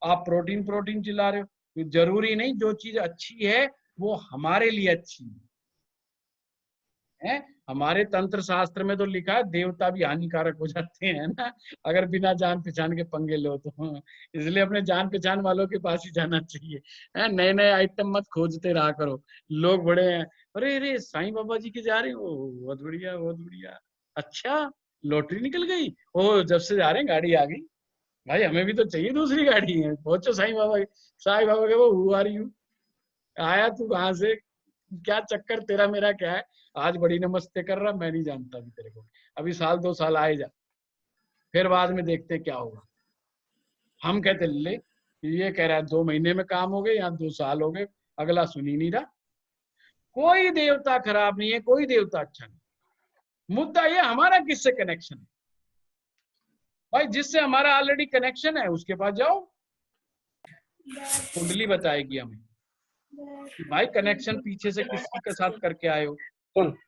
आप प्रोटीन प्रोटीन चिल्ला रहे हो, तो जरूरी नहीं जो चीज अच्छी है वो हमारे लिए अच्छी है। हमारे तंत्र शास्त्र में तो लिखा है देवता भी हानिकारक हो जाते हैं ना, अगर बिना जान पहचान के पंगे लो तो। इसलिए अपने जान पहचान वालों के पास ही जाना चाहिए, है नए नए आइटम मत खोजते रहा करो। लोग बड़े हैं, अरे अरे साईं बाबा जी के जा रहे हो, बहुत बढ़िया बहुत बढ़िया, अच्छा लॉटरी निकल गई, ओ जब से जा रहे हैं गाड़ी आ गई, भाई हमें भी तो चाहिए दूसरी गाड़ी है, पहुंचो साईं बाबा के वो हु आर यू, आया तू कहाँ से, क्या चक्कर तेरा मेरा क्या है, आज बड़ी नमस्ते कर रहा, मैं नहीं जानता अभी तेरे को, अभी साल 2 साल आए जा, फिर बाद में देखते क्या होगा। हम कहते ले ये कह रहा है 2 महीने में काम हो गए या 2 साल हो गए, अगला सुन ही नहीं रहा। कोई देवता खराब नहीं है, कोई देवता अच्छा नहीं, मुद्दा ये हमारा किससे कनेक्शन है। भाई जिससे हमारा ऑलरेडी कनेक्शन है उसके पास जाओ, कुंडली बताएगी हमें भाई कनेक्शन पीछे से किसी के साथ करके आए हो,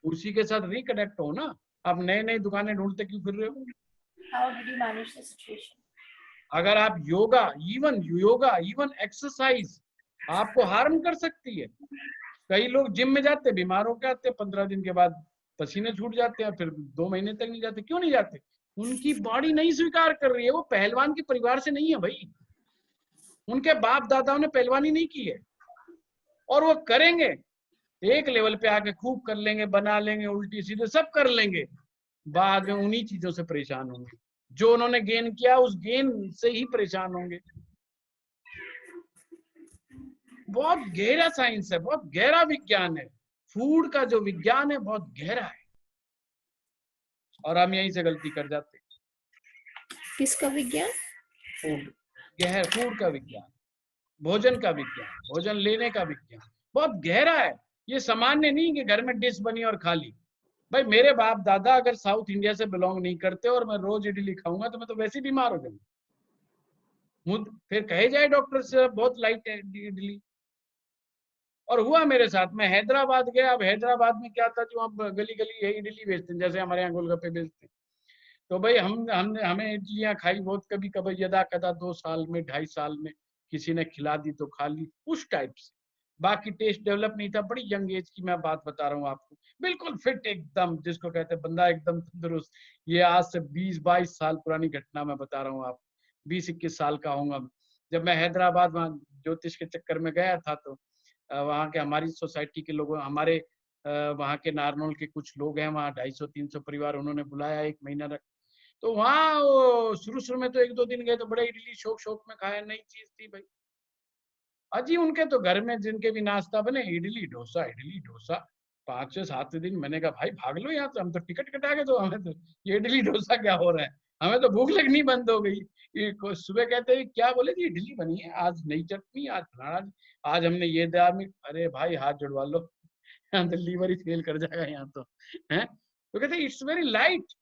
उसी के साथ रिकनेक्ट हो ना। आप नए नई दुकानें ढूंढते क्यों फिर रहे हो। How did you manage the situation? अगर आप योगा इवन एक्सरसाइज आपको हार्म कर सकती है। कई लोग जिम में जाते बीमार होकर आते हैं, 15 दिन के बाद पसीने छूट जाते हैं, फिर 2 महीने तक नहीं जाते। क्यों नहीं जाते, उनकी बॉडी नहीं स्वीकार कर रही है, वो पहलवान के परिवार से नहीं है भाई, उनके बाप दादाओं ने पहलवानी नहीं की है, और वो करेंगे एक लेवल पे आके खूब कर लेंगे, बना लेंगे, उल्टी सीधे सब कर लेंगे, बाद में उन्हीं चीजों से परेशान होंगे, जो उन्होंने गेन किया उस गेन से ही परेशान होंगे। बहुत गहरा साइंस है, बहुत गहरा विज्ञान है, फूड का जो विज्ञान है बहुत गहरा है, और हम यहीं से गलती कर जाते हैं। किसका विज्ञान? फूड का विज्ञान, भोजन का विज्ञान, भोजन लेने का विज्ञान बहुत गहरा है। ये सामान्य नहीं कि घर में डिश बनी और खा ली। भाई मेरे बाप दादा अगर साउथ इंडिया से बिलोंग नहीं करते और मैं रोज इडली खाऊंगा तो मैं तो वैसे ही बीमार हो जाऊंगा। फिर कहे जाए डॉक्टर से बहुत लाइट है इडली, और हुआ मेरे साथ। मैं हैदराबाद गया, अब हैदराबाद में क्या था, जो आप गली गली है इडली बेचते हैं, जैसे हमारे यहाँ गोलगप्पे बेचते हैं। तो भाई हमें इडलियां खाई बहुत, कभी कभी यदा कदा 2 साल में 2.5 साल में किसी ने खिला दी तो खा ली, उस टाइप से। बाकी टेस्ट डेवलप नहीं था। बड़ी यंग एज की मैं बात बता रहा हूँ आपको, बिल्कुल फिट एकदम, जिसको कहते हैं बंदा एकदम तंदुरुस्त। ये आज से 20-22 साल पुरानी घटना मैं बता रहा हूँ आपको, 20-21 साल का होऊंगा जब मैं हैदराबाद वहाँ ज्योतिष के चक्कर में गया था। तो वहाँ के हमारी सोसाइटी के लोगों, हमारे वहाँ के नारनौल के कुछ लोग हैं वहाँ, 250-300 परिवार, उन्होंने बुलाया 1 महीना रख। तो वहाँ शुरू में तो 1-2 दिन गए तो बड़े इडली शौक शौक में खाया, नई चीज थी भाई। अजी उनके तो घर में जिनके भी नाश्ता बने इडली डोसा 5 से 7 दिन। मैंने कहा भाई भाग लो यहाँ से, हम तो टिकट कटा के, तो हमें तो ये इडली डोसा क्या हो रहा है, हमें तो भूख लगनी बंद हो गई। सुबह कहते हैं क्या बोले जी, इडली बनी है आज, नई चटनी, आज फलाना, आज हमने ये दिया। अरे भाई हाथ जुड़वा लो, यहाँ तो लीवर ही फेल कर जाएगा यहाँ तो, है। तो कहते it's very light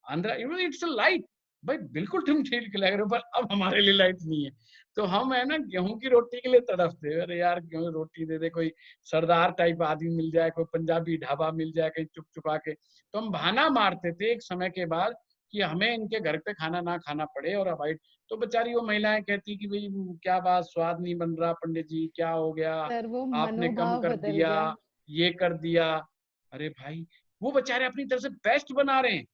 Andhra, its light. भाई बिल्कुल तुम ठीक लग रहे हो, पर अब हमारे लिए लाइट नहीं है। तो हम है ना गेहूं की रोटी के लिए तड़फते, अरे यार गेहूं रोटी दे दे, कोई सरदार टाइप आदमी मिल जाए, कोई पंजाबी ढाबा मिल जाए कहीं चुप चुपा के। तो हम बहाना मारते थे एक समय के बाद कि हमें इनके घर पे खाना ना खाना पड़े और अवॉइड। तो बेचारी वो महिलाएं कहती कि भाई क्या बात, स्वाद नहीं बन रहा पंडित जी, क्या हो गया, सर वो आपने कम मनोभाव कर बदल दिया, गया। ये कर दिया। अरे भाई वो बेचारे अपनी तरफ से बेस्ट बना रहे हैं,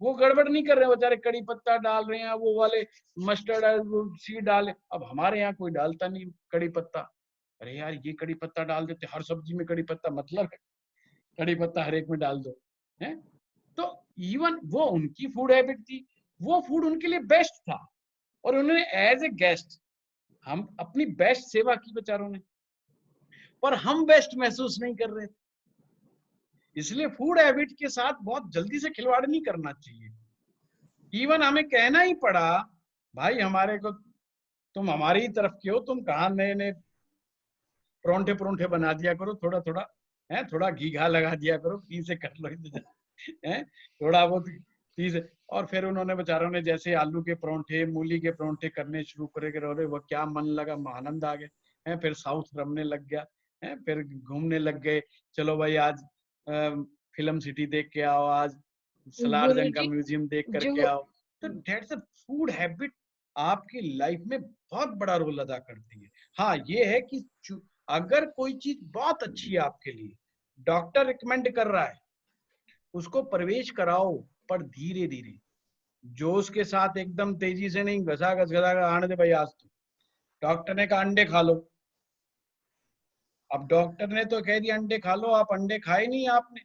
वो गड़बड़ नहीं कर रहे हैं बेचारे, कड़ी पत्ता डाल रहे हैं, वो वाले मस्टर्ड सीड डाले। अब हमारे यहाँ कोई डालता नहीं कड़ी पत्ता, अरे यार ये कड़ी पत्ता डाल देते, हर सब्जी में कड़ी पत्ता, मतलब है कड़ी पत्ता हर एक में डाल दो, है। तो इवन वो उनकी फूड हैबिट थी, वो फूड उनके लिए बेस्ट था, और उन्होंने एज ए गेस्ट हम अपनी बेस्ट सेवा की बेचारों ने, पर हम बेस्ट महसूस नहीं कर रहे। इसलिए फूड हैबिट के साथ बहुत जल्दी से खिलवाड़ नहीं करना चाहिए। इवन हमें कहना ही पड़ा भाई हमारे को तुम हमारी तरफ के हो, तुम कहाँ नए नए परोंठे परोंठे बना दिया करो, थोड़ा थोड़ा है, थोड़ा घी घा लगा दिया करो, घी से कर लो है, थोड़ा बहुत चीज। और फिर उन्होंने बेचारों ने जैसे आलू के परोंठे, मूली के परोंठे करने शुरू करे, वो क्या मन लगा, आनंद आ गए हैं। फिर साउथ रमने लग गया है, फिर घूमने लग गए, चलो भाई आज फिल्म सिटी देख के आओ, आज सलारजंग का गुरुजी, म्यूजियम देख करके जो आओ। तो दैट्स अ फूड हैबिट आपकी लाइफ में बहुत बड़ा रोल अदा करती है। हाँ, ये है कि अगर कोई चीज बहुत अच्छी है आपके लिए, डॉक्टर रिकमेंड कर रहा है, उसको प्रवेश कराओ, पर धीरे धीरे, जोश के साथ एकदम तेजी से नहीं, घसा आने दे भाई आज तो डॉक्टर ने कहा अंडे खा लो। अब डॉक्टर ने तो कह दिया अंडे खा लो, आप अंडे खाए नहीं आपने।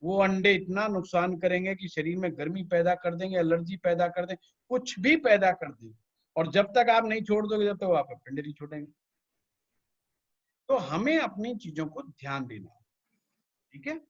वो अंडे इतना नुकसान करेंगे कि शरीर में गर्मी पैदा कर देंगे, एलर्जी पैदा कर देंगे, कुछ भी पैदा कर देंगे। और जब तक आप नहीं छोड़ दोगे, जब तक आप अंडे नहीं छोड़ेंगे। तो हमें अपनी चीजों को ध्यान देना, ठीक है।